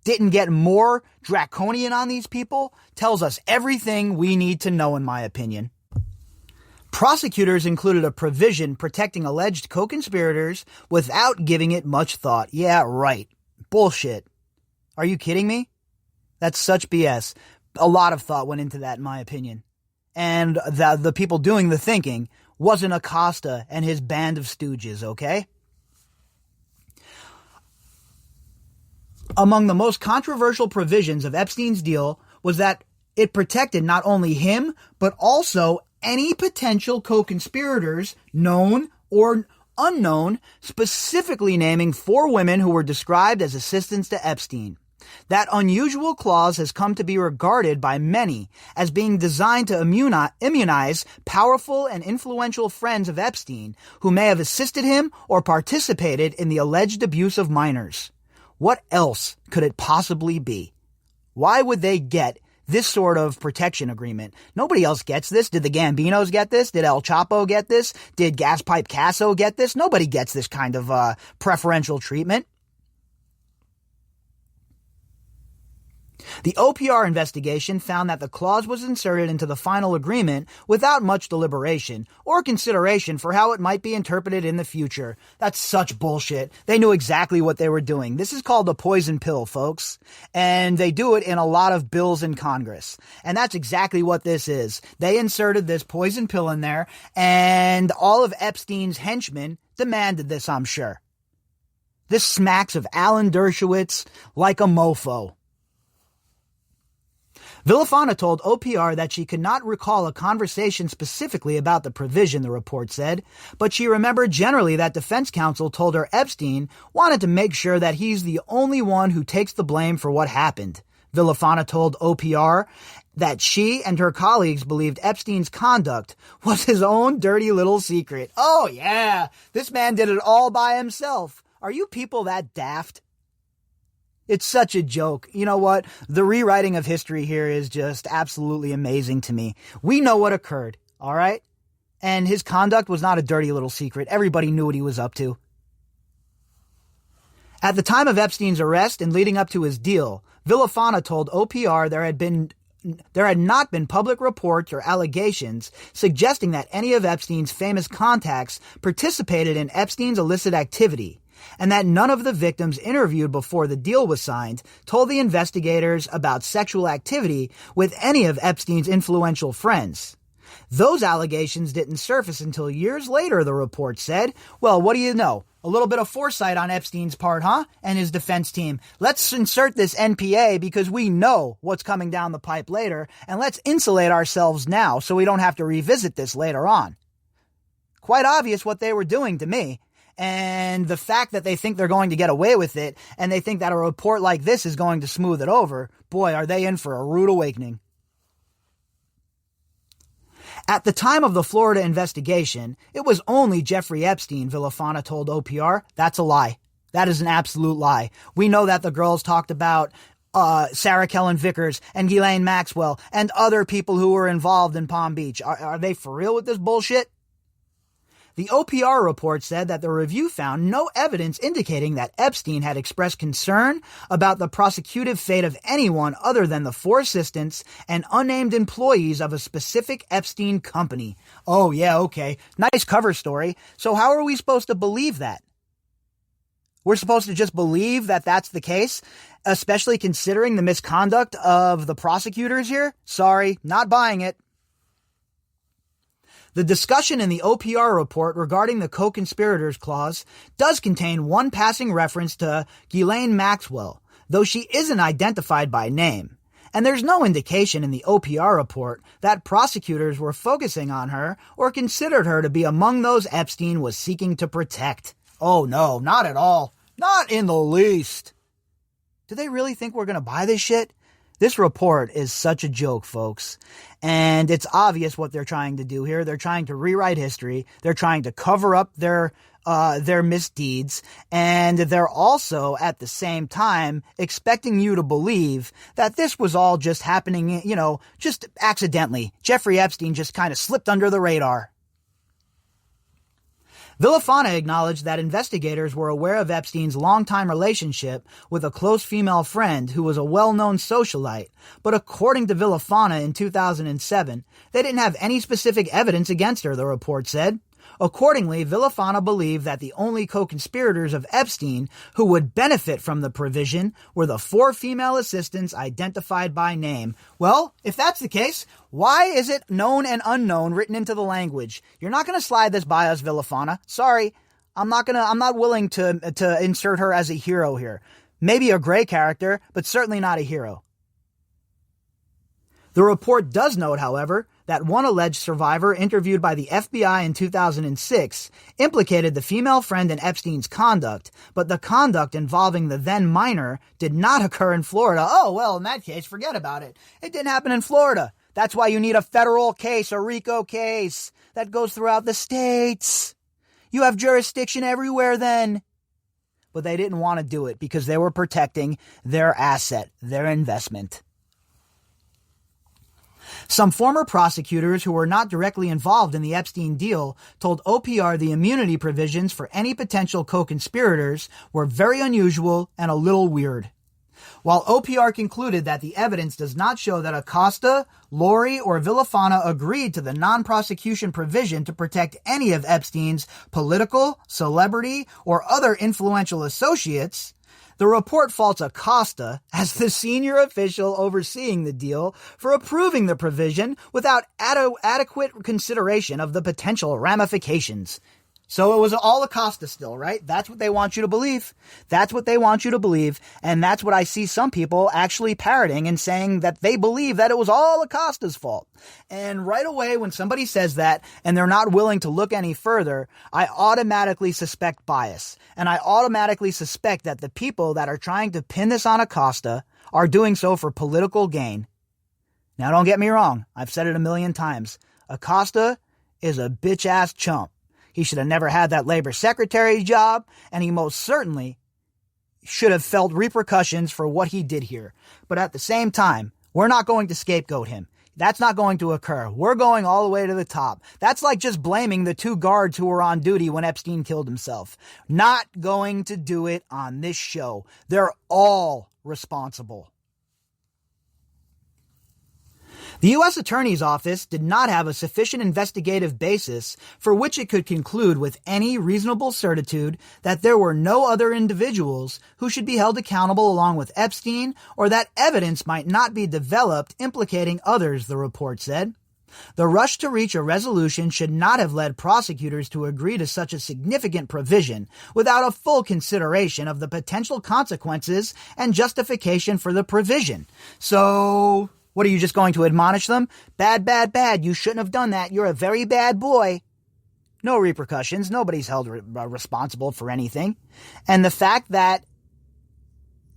didn't get more draconian on these people tells us everything we need to know, in my opinion. Prosecutors included a provision protecting alleged co-conspirators without giving it much thought. Yeah, right. Bullshit. Are you kidding me? That's such BS. A lot of thought went into that, in my opinion. And the people doing the thinking wasn't Acosta and his band of stooges, okay? Among the most controversial provisions of Epstein's deal was that it protected not only him, but also any potential co-conspirators, known or unknown, specifically naming 4 women who were described as assistants to Epstein. That unusual clause has come to be regarded by many as being designed to immunize powerful and influential friends of Epstein who may have assisted him or participated in the alleged abuse of minors. What else could it possibly be? Why would they get this sort of protection agreement? Nobody else gets this. Did the Gambinos get this? Did El Chapo get this? Did Gas Pipe Casso get this? Nobody gets this kind of preferential treatment. The OPR investigation found that the clause was inserted into the final agreement without much deliberation or consideration for how it might be interpreted in the future. That's such bullshit. They knew exactly what they were doing. This is called a poison pill, folks. And they do it in a lot of bills in Congress. And that's exactly what this is. They inserted this poison pill in there, and all of Epstein's henchmen demanded this, I'm sure. This smacks of Alan Dershowitz like a mofo. Villafana told OPR that she could not recall a conversation specifically about the provision, the report said, but she remembered generally that defense counsel told her Epstein wanted to make sure that he's the only one who takes the blame for what happened. Villafana told OPR that she and her colleagues believed Epstein's conduct was his own dirty little secret. Oh yeah, this man did it all by himself. Are you people that daft? It's such a joke. You know what? The rewriting of history here is just absolutely amazing to me. We know what occurred, all right? And his conduct was not a dirty little secret. Everybody knew what he was up to. At the time of Epstein's arrest and leading up to his deal, Villafana told OPR there had not been public reports or allegations suggesting that any of Epstein's famous contacts participated in Epstein's illicit activity, and that none of the victims interviewed before the deal was signed told the investigators about sexual activity with any of Epstein's influential friends. Those allegations didn't surface until years later, the report said. Well, what do you know? A little bit of foresight on Epstein's part, huh? And his defense team. Let's insert this NPA because we know what's coming down the pipe later, and let's insulate ourselves now so we don't have to revisit this later on. Quite obvious what they were doing to me. And the fact that they think they're going to get away with it, and they think that a report like this is going to smooth it over, boy, are they in for a rude awakening. At the time of the Florida investigation, it was only Jeffrey Epstein, Villafana told OPR. That's a lie. That is an absolute lie. We know that the girls talked about Sarah Kellen Vickers and Ghislaine Maxwell and other people who were involved in Palm Beach. Are they for real with this bullshit? The OPR report said that the review found no evidence indicating that Epstein had expressed concern about the prosecutive fate of anyone other than the 4 assistants and unnamed employees of a specific Epstein company. Oh yeah, okay. Nice cover story. So how are we supposed to believe that? We're supposed to just believe that that's the case, especially considering the misconduct of the prosecutors here? Sorry, not buying it. The discussion in the OPR report regarding the co-conspirators clause does contain one passing reference to Ghislaine Maxwell, though she isn't identified by name. And there's no indication in the OPR report that prosecutors were focusing on her or considered her to be among those Epstein was seeking to protect. Oh no, not at all. Not in the least. Do they really think we're going to buy this shit? This report is such a joke, folks, and it's obvious what they're trying to do here. They're trying to rewrite history. They're trying to cover up their misdeeds, and they're also, at the same time, expecting you to believe that this was all just happening, just accidentally. Jeffrey Epstein just kind of slipped under the radar. Villafana acknowledged that investigators were aware of Epstein's longtime relationship with a close female friend who was a well-known socialite, but according to Villafana in 2007, they didn't have any specific evidence against her, the report said. Accordingly, Villafana believed that the only co-conspirators of Epstein who would benefit from the provision were the 4 female assistants identified by name. Well, if that's the case, why is it known and unknown written into the language? You're not going to slide this by us, Villafana. Sorry, I'm not willing to insert her as a hero here. Maybe a gray character, but certainly not a hero. The report does note, however, that one alleged survivor interviewed by the FBI in 2006 implicated the female friend in Epstein's conduct, but the conduct involving the then minor did not occur in Florida. Oh, well, in that case, forget about it. It didn't happen in Florida. That's why you need a federal case, a RICO case, that goes throughout the states. You have jurisdiction everywhere then. But they didn't want to do it because they were protecting their asset, their investment. Some former prosecutors who were not directly involved in the Epstein deal told OPR the immunity provisions for any potential co-conspirators were very unusual and a little weird. While OPR concluded that the evidence does not show that Acosta, Lori, or Villafana agreed to the non-prosecution provision to protect any of Epstein's political, celebrity, or other influential associates, the report faults Acosta as the senior official overseeing the deal for approving the provision without adequate consideration of the potential ramifications. So it was all Acosta still, right? That's what they want you to believe. That's what they want you to believe. And that's what I see some people actually parroting and saying that they believe that it was all Acosta's fault. And right away, when somebody says that and they're not willing to look any further, I automatically suspect bias. And I automatically suspect that the people that are trying to pin this on Acosta are doing so for political gain. Now, don't get me wrong. I've said it a million times. Acosta is a bitch-ass chump. He should have never had that labor secretary job, and he most certainly should have felt repercussions for what he did here. But at the same time, we're not going to scapegoat him. That's not going to occur. We're going all the way to the top. That's like just blaming the two guards who were on duty when Epstein killed himself. Not going to do it on this show. They're all responsible. The U.S. Attorney's Office did not have a sufficient investigative basis for which it could conclude with any reasonable certitude that there were no other individuals who should be held accountable along with Epstein, or that evidence might not be developed implicating others, the report said. The rush to reach a resolution should not have led prosecutors to agree to such a significant provision without a full consideration of the potential consequences and justification for the provision. So, what are you just going to admonish them? Bad, bad, bad. You shouldn't have done that. You're a very bad boy. No repercussions. Nobody's held responsible for anything. And the fact that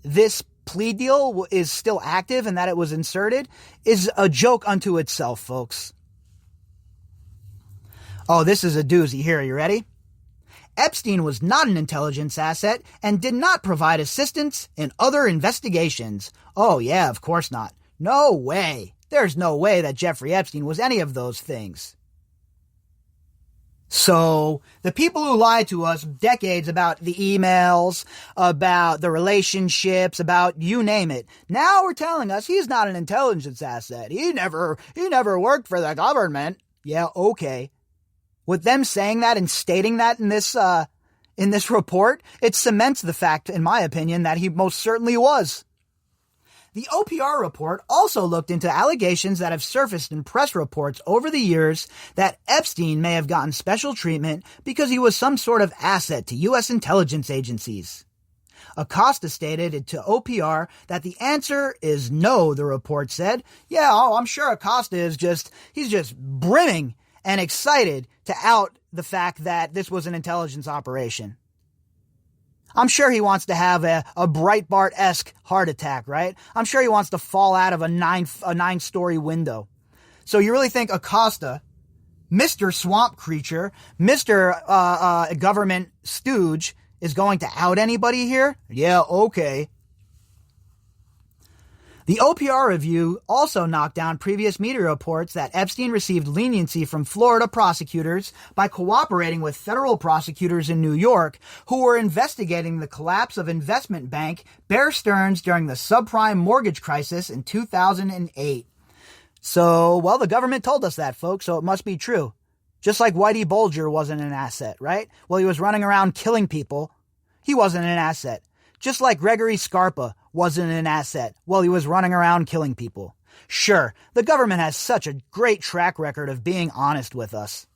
this plea deal is still active and that it was inserted is a joke unto itself, folks. Oh, this is a doozy. Here, you ready? Epstein was not an intelligence asset and did not provide assistance in other investigations. Oh, yeah, of course not. No way. There's no way that Jeffrey Epstein was any of those things. So, the people who lied to us decades about the emails, about the relationships, about you name it, now we're telling us he's not an intelligence asset. He never worked for the government. Yeah, okay. With them saying that and stating that in this report, it cements the fact, in my opinion, that he most certainly was. The OPR report also looked into allegations that have surfaced in press reports over the years that Epstein may have gotten special treatment because he was some sort of asset to U.S. intelligence agencies. Acosta stated to OPR that the answer is no, the report said. Yeah, I'm sure Acosta he's just brimming and excited to out the fact that this was an intelligence operation. I'm sure he wants to have a Breitbart-esque heart attack, right? I'm sure he wants to fall out of a nine-story window. So you really think Acosta, Mr. Swamp Creature, Mr. Government Stooge, is going to out anybody here? Yeah, okay. The OPR review also knocked down previous media reports that Epstein received leniency from Florida prosecutors by cooperating with federal prosecutors in New York who were investigating the collapse of investment bank Bear Stearns during the subprime mortgage crisis in 2008. So, well, the government told us that, folks, so it must be true. Just like Whitey Bulger wasn't an asset, right? Well, he was running around killing people. He wasn't an asset. Just like Gregory Scarpa wasn't an asset while he was running around killing people. Sure, the government has such a great track record of being honest with us.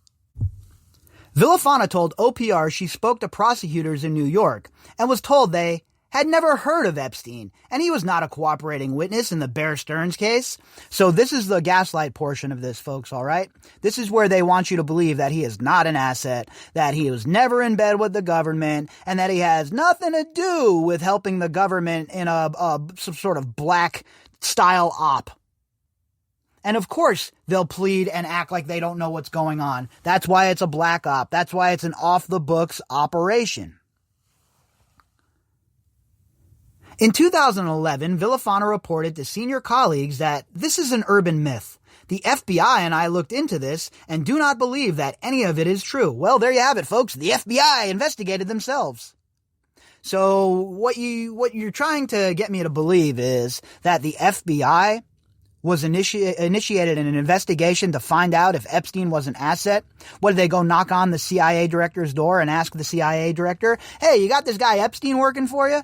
Villafana told OPR she spoke to prosecutors in New York and was told they had never heard of Epstein, and he was not a cooperating witness in the Bear Stearns case. So this is the gaslight portion of this, folks, all right? This is where they want you to believe that he is not an asset, that he was never in bed with the government, and that he has nothing to do with helping the government in some sort of black-style op. And of course, they'll plead and act like they don't know what's going on. That's why it's a black op. That's why it's an off-the-books operation. In 2011, Villafana reported to senior colleagues that this is an urban myth. The FBI and I looked into this and do not believe that any of it is true. Well, there you have it, folks. The FBI investigated themselves. So what you're trying to get me to believe is that the FBI was initiated an investigation to find out if Epstein was an asset. What, did they go knock on the CIA director's door and ask the CIA director, hey, you got this guy Epstein working for you?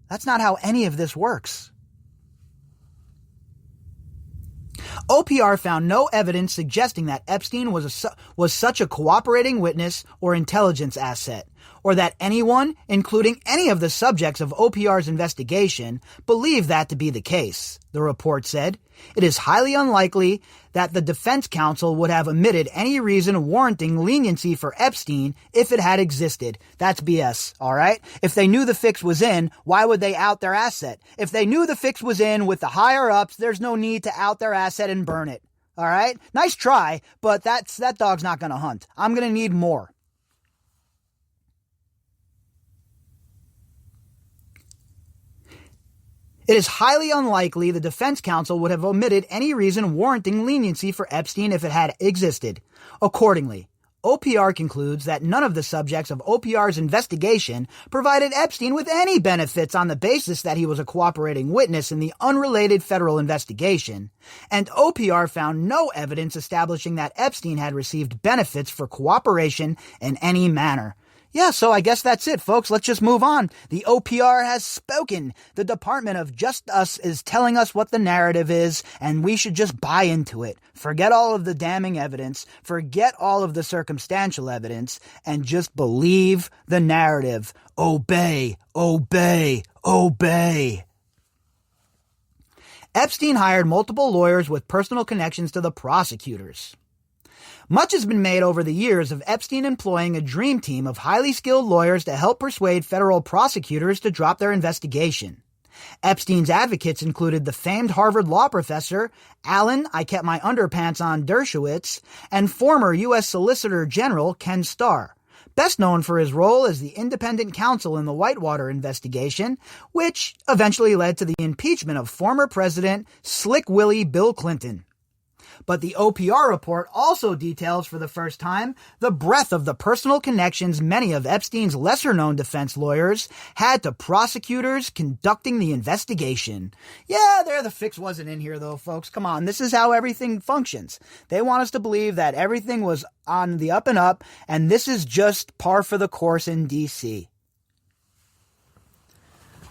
That's not how any of this works. OPR found no evidence suggesting that Epstein was such a cooperating witness or intelligence asset, or that anyone, including any of the subjects of OPR's investigation, believed that to be the case, the report said. It is highly unlikely that the defense counsel would have omitted any reason warranting leniency for Epstein if it had existed. That's BS, all right? If they knew the fix was in, why would they out their asset? If they knew the fix was in with the higher-ups, there's no need to out their asset and burn it, all right? Nice try, but that dog's not going to hunt. I'm going to need more. It is highly unlikely the defense counsel would have omitted any reason warranting leniency for Epstein if it had existed. Accordingly, OPR concludes that none of the subjects of OPR's investigation provided Epstein with any benefits on the basis that he was a cooperating witness in the unrelated federal investigation, and OPR found no evidence establishing that Epstein had received benefits for cooperation in any manner. Yeah, so I guess that's it, folks. Let's just move on. The OPR has spoken. The Department of Justice is telling us what the narrative is, and we should just buy into it. Forget all of the damning evidence, forget all of the circumstantial evidence, and just believe the narrative. Obey, obey, obey. Epstein hired multiple lawyers with personal connections to the prosecutors. Much has been made over the years of Epstein employing a dream team of highly skilled lawyers to help persuade federal prosecutors to drop their investigation. Epstein's advocates included the famed Harvard law professor Alan "I kept my underpants on" Dershowitz and former U.S. Solicitor General Ken Starr, best known for his role as the independent counsel in the Whitewater investigation, which eventually led to the impeachment of former President Slick Willie Bill Clinton. But the OPR report also details for the first time the breadth of the personal connections many of Epstein's lesser-known defense lawyers had to prosecutors conducting the investigation. Yeah, the fix wasn't in here though, folks. Come on, this is how everything functions. They want us to believe that everything was on the up and up, and this is just par for the course in D.C.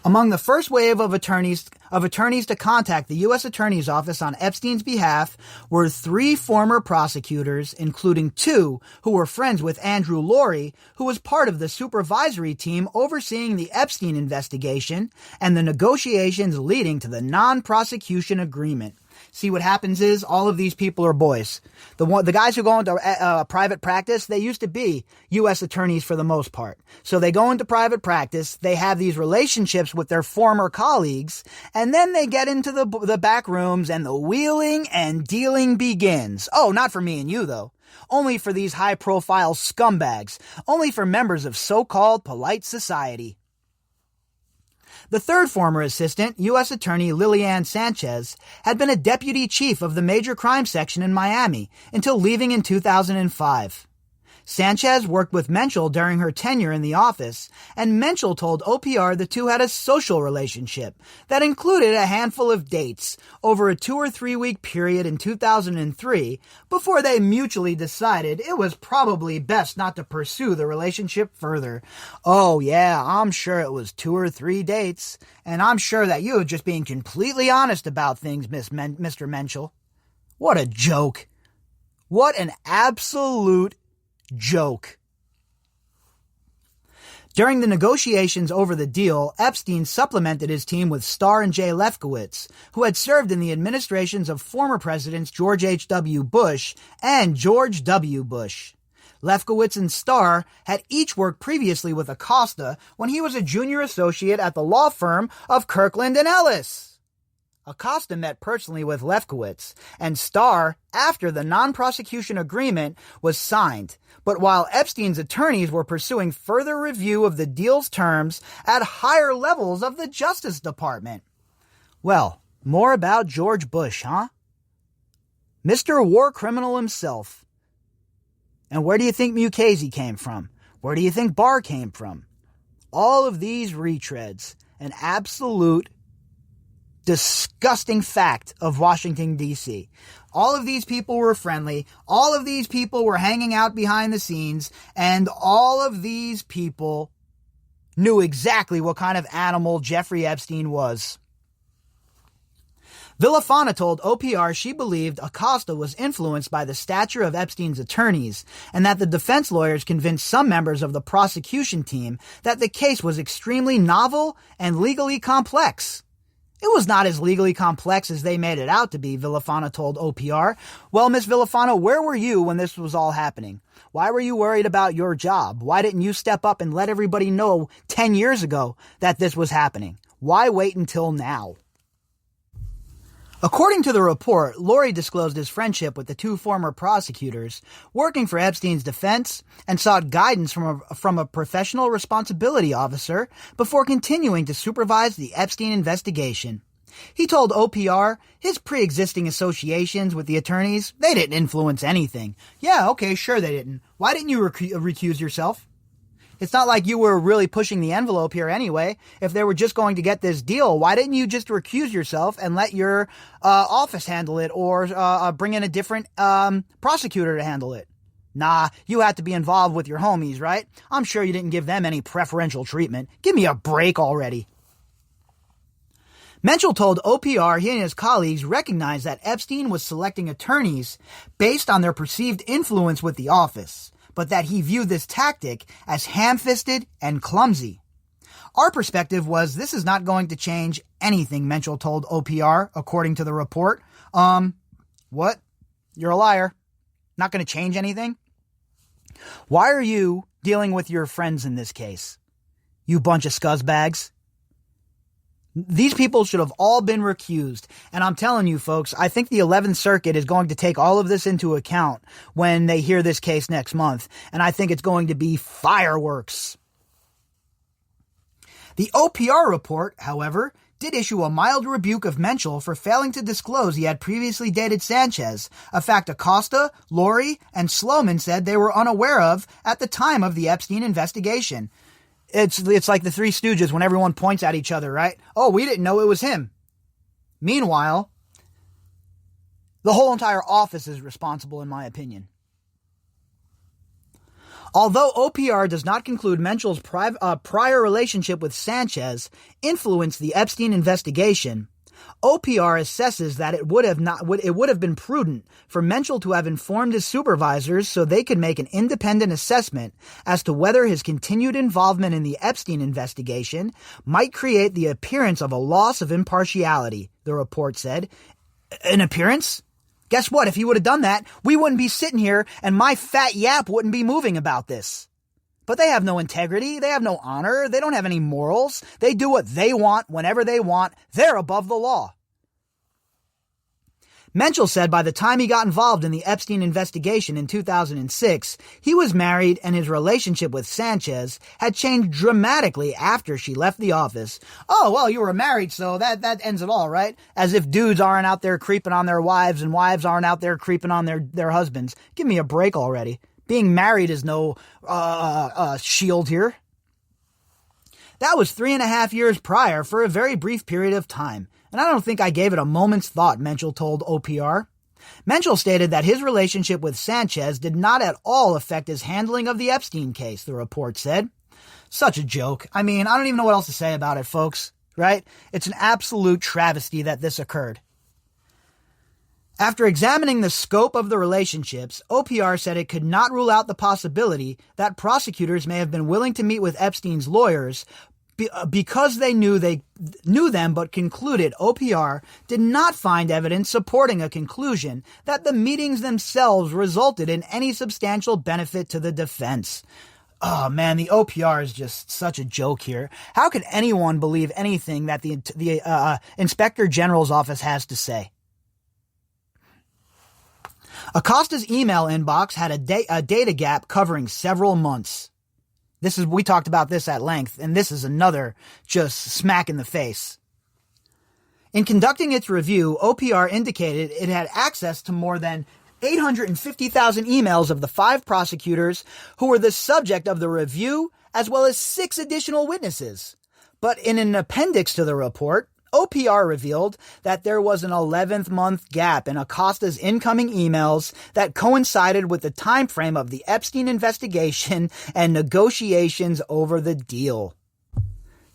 Among the first wave of attorneys to contact the U.S. Attorney's Office on Epstein's behalf were 3 former prosecutors, including 2 who were friends with Andrew Laurie, who was part of the supervisory team overseeing the Epstein investigation and the negotiations leading to the non-prosecution agreement. See, what happens is all of these people are boys. The guys who go into private practice, they used to be U.S. attorneys for the most part. So they go into private practice, they have these relationships with their former colleagues, and then they get into the back rooms and the wheeling and dealing begins. Oh, not for me and you, though. Only for these high-profile scumbags. Only for members of so-called polite society. The third former assistant, U.S. Attorney Lilian Sanchez, had been a deputy chief of the Major Crime Section in Miami until leaving in 2005. Sanchez worked with Menschel during her tenure in the office, and Menschel told OPR the two had a social relationship that included a handful of dates over a 2 or 3 week period in 2003 before they mutually decided it was probably best not to pursue the relationship further. Oh yeah, I'm sure it was 2 or 3 dates, and I'm sure that you were just being completely honest about things, Mr. Menschel. What a joke. What an absolute joke. During the negotiations over the deal, Epstein supplemented his team with Starr and Jay Lefkowitz, who had served in the administrations of former presidents George H.W. Bush and George W. Bush. Lefkowitz and Starr had each worked previously with Acosta when he was a junior associate at the law firm of Kirkland & Ellis. Acosta met personally with Lefkowitz and Starr after the non-prosecution agreement was signed, but while Epstein's attorneys were pursuing further review of the deal's terms at higher levels of the Justice Department. Well, more about George Bush, huh? Mr. War Criminal himself. And where do you think Mukasey came from? Where do you think Barr came from? All of these retreads, an absolute disgusting fact of Washington, D.C. All of these people were friendly. All of these people were hanging out behind the scenes. And all of these people knew exactly what kind of animal Jeffrey Epstein was. Villafana told OPR she believed Acosta was influenced by the stature of Epstein's attorneys and that the defense lawyers convinced some members of the prosecution team that the case was extremely novel and legally complex. It was not as legally complex as they made it out to be, Villafana told OPR. Well, Miss Villafana, where were you when this was all happening? Why were you worried about your job? Why didn't you step up and let everybody know 10 years ago that this was happening? Why wait until now? According to the report, Lori disclosed his friendship with the two former prosecutors working for Epstein's defense and sought guidance from a professional responsibility officer before continuing to supervise the Epstein investigation. He told OPR his pre-existing associations with the attorneys, they didn't influence anything. Yeah, okay, sure they didn't. Why didn't you recuse yourself? It's not like you were really pushing the envelope here anyway. If they were just going to get this deal, why didn't you just recuse yourself and let your office handle it or bring in a different prosecutor to handle it? Nah, you had to be involved with your homies, right? I'm sure you didn't give them any preferential treatment. Give me a break already. Menschel told OPR he and his colleagues recognized that Epstein was selecting attorneys based on their perceived influence with the office, but that he viewed this tactic as ham-fisted and clumsy. Our perspective was this is not going to change anything, Menschel told OPR, according to the report. What? You're a liar. Not going to change anything? Why are you dealing with your friends in this case? You bunch of scuzzbags. These people should have all been recused. And I'm telling you, folks, I think the 11th Circuit is going to take all of this into account when they hear this case next month. And I think it's going to be fireworks. The OPR report, however, did issue a mild rebuke of Menschel for failing to disclose he had previously dated Sanchez, a fact Acosta, Lori, and Sloman said they were unaware of at the time of the Epstein investigation. It's like the Three Stooges when everyone points at each other, right? Oh, we didn't know it was him. Meanwhile, the whole entire office is responsible, in my opinion. Although OPR does not conclude Menschel's prior relationship with Sanchez influenced the Epstein investigation, OPR assesses that it would have been prudent for Menschel to have informed his supervisors so they could make an independent assessment as to whether his continued involvement in the Epstein investigation might create the appearance of a loss of impartiality, the report said. An appearance? Guess what? If he would have done that, we wouldn't be sitting here and my fat yap wouldn't be moving about this. But they have no integrity, they have no honor, they don't have any morals, they do what they want whenever they want, they're above the law. Menschel said by the time he got involved in the Epstein investigation in 2006, he was married and his relationship with Sanchez had changed dramatically after she left the office. Oh, well, you were married, so that ends it all, right? As if dudes aren't out there creeping on their wives and wives aren't out there creeping on their husbands. Give me a break already. Being married is no shield here. That was 3.5 years prior for a very brief period of time, and I don't think I gave it a moment's thought, Menschel told OPR. Menschel stated that his relationship with Sanchez did not at all affect his handling of the Epstein case, the report said. Such a joke. I mean, I don't even know what else to say about it, folks, right? It's an absolute travesty that this occurred. After examining the scope of the relationships, OPR said it could not rule out the possibility that prosecutors may have been willing to meet with Epstein's lawyers because they knew them, but concluded OPR did not find evidence supporting a conclusion that the meetings themselves resulted in any substantial benefit to the defense. Oh man, the OPR is just such a joke here. How could anyone believe anything that the Inspector General's office has to say? Acosta's email inbox had a data gap covering several months. We talked about this at length, and this is another just smack in the face. In conducting its review, OPR indicated it had access to more than 850,000 emails of the 5 prosecutors who were the subject of the review, as well as 6 additional witnesses. But in an appendix to the report, OPR revealed that there was an 11th-month gap in Acosta's incoming emails that coincided with the time frame of the Epstein investigation and negotiations over the deal.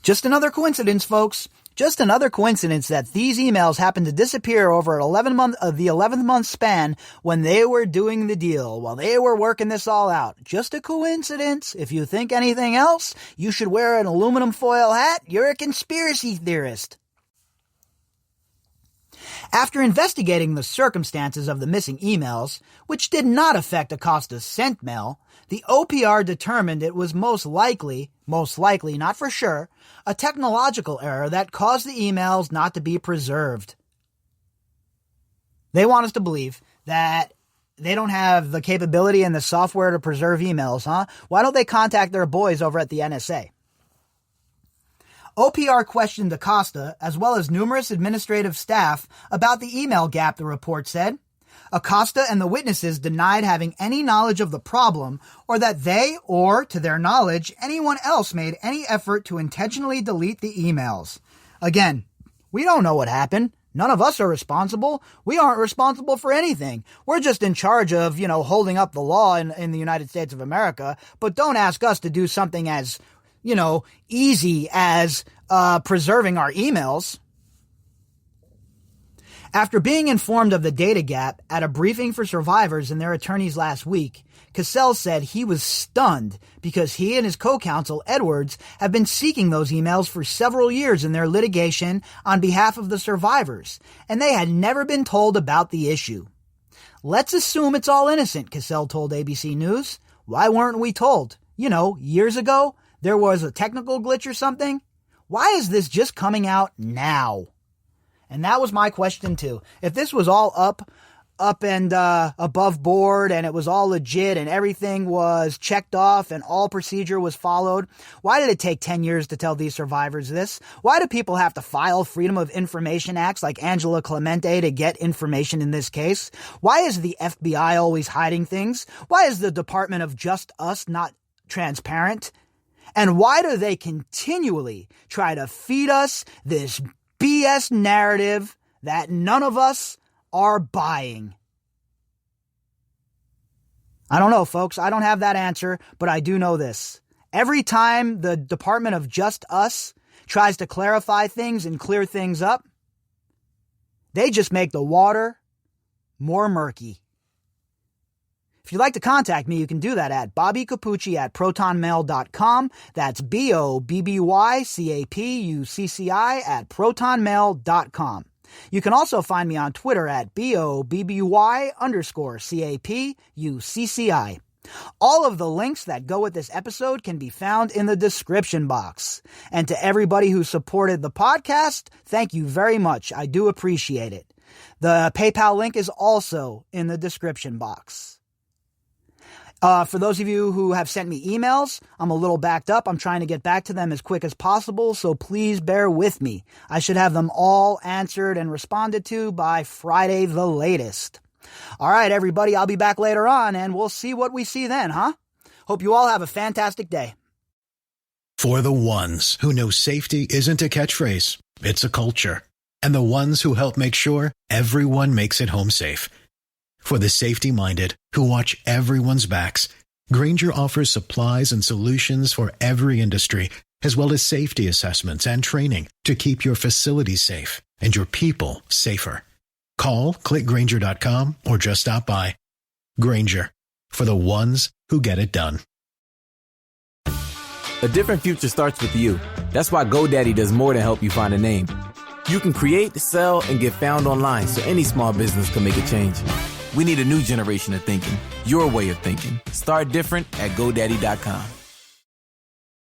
Just another coincidence, folks. Just another coincidence that these emails happened to disappear over the 11th month span when they were doing the deal, while they were working this all out. Just a coincidence. If you think anything else, you should wear an aluminum foil hat. You're a conspiracy theorist. After investigating the circumstances of the missing emails, which did not affect Acosta's sent mail, the OPR determined it was most likely, not for sure, a technological error that caused the emails not to be preserved. They want us to believe that they don't have the capability and the software to preserve emails, huh? Why don't they contact their boys over at the NSA? OPR questioned Acosta, as well as numerous administrative staff, about the email gap, the report said. Acosta and the witnesses denied having any knowledge of the problem or that they, or, to their knowledge, anyone else made any effort to intentionally delete the emails. Again, we don't know what happened. None of us are responsible. We aren't responsible for anything. We're just in charge of, holding up the law in the United States of America, but don't ask us to do something as easy as preserving our emails. After being informed of the data gap at a briefing for survivors and their attorneys last week, Cassell said he was stunned because he and his co-counsel Edwards have been seeking those emails for several years in their litigation on behalf of the survivors, and they had never been told about the issue. Let's assume it's all innocent, Cassell told ABC News. Why weren't we told? Years ago? There was a technical glitch or something? Why is this just coming out now? And that was my question too. If this was all up and above board and it was all legit and everything was checked off and all procedure was followed, why did it take 10 years to tell these survivors this? Why do people have to file Freedom of Information Acts like Angela Clemente to get information in this case? Why is the FBI always hiding things? Why is the Department of Just Us not transparent? And why do they continually try to feed us this BS narrative that none of us are buying? I don't know, folks. I don't have that answer, but I do know this. Every time the Department of Just Us tries to clarify things and clear things up, they just make the water more murky. If you'd like to contact me, you can do that at bobbycapucci@protonmail.com. That's BOBBYCAPUCCI@protonmail.com. You can also find me on Twitter at BOBBY_CAPUCCI. All of the links that go with this episode can be found in the description box. And to everybody who supported the podcast, thank you very much. I do appreciate it. The PayPal link is also in the description box. For those of you who have sent me emails, I'm a little backed up. I'm trying to get back to them as quick as possible, so please bear with me. I should have them all answered and responded to by Friday the latest. All right, everybody, I'll be back later on, and we'll see what we see then, huh? Hope you all have a fantastic day. For the ones who know safety isn't a catchphrase, it's a culture. And the ones who help make sure everyone makes it home safe. For the safety-minded who watch everyone's backs, Grainger offers supplies and solutions for every industry, as well as safety assessments and training to keep your facilities safe and your people safer. Call, click Grainger.com, or just stop by. Grainger, for the ones who get it done. A different future starts with you. That's why GoDaddy does more than help you find a name. You can create, sell, and get found online so any small business can make a change. We need a new generation of thinking, your way of thinking. Start different at GoDaddy.com.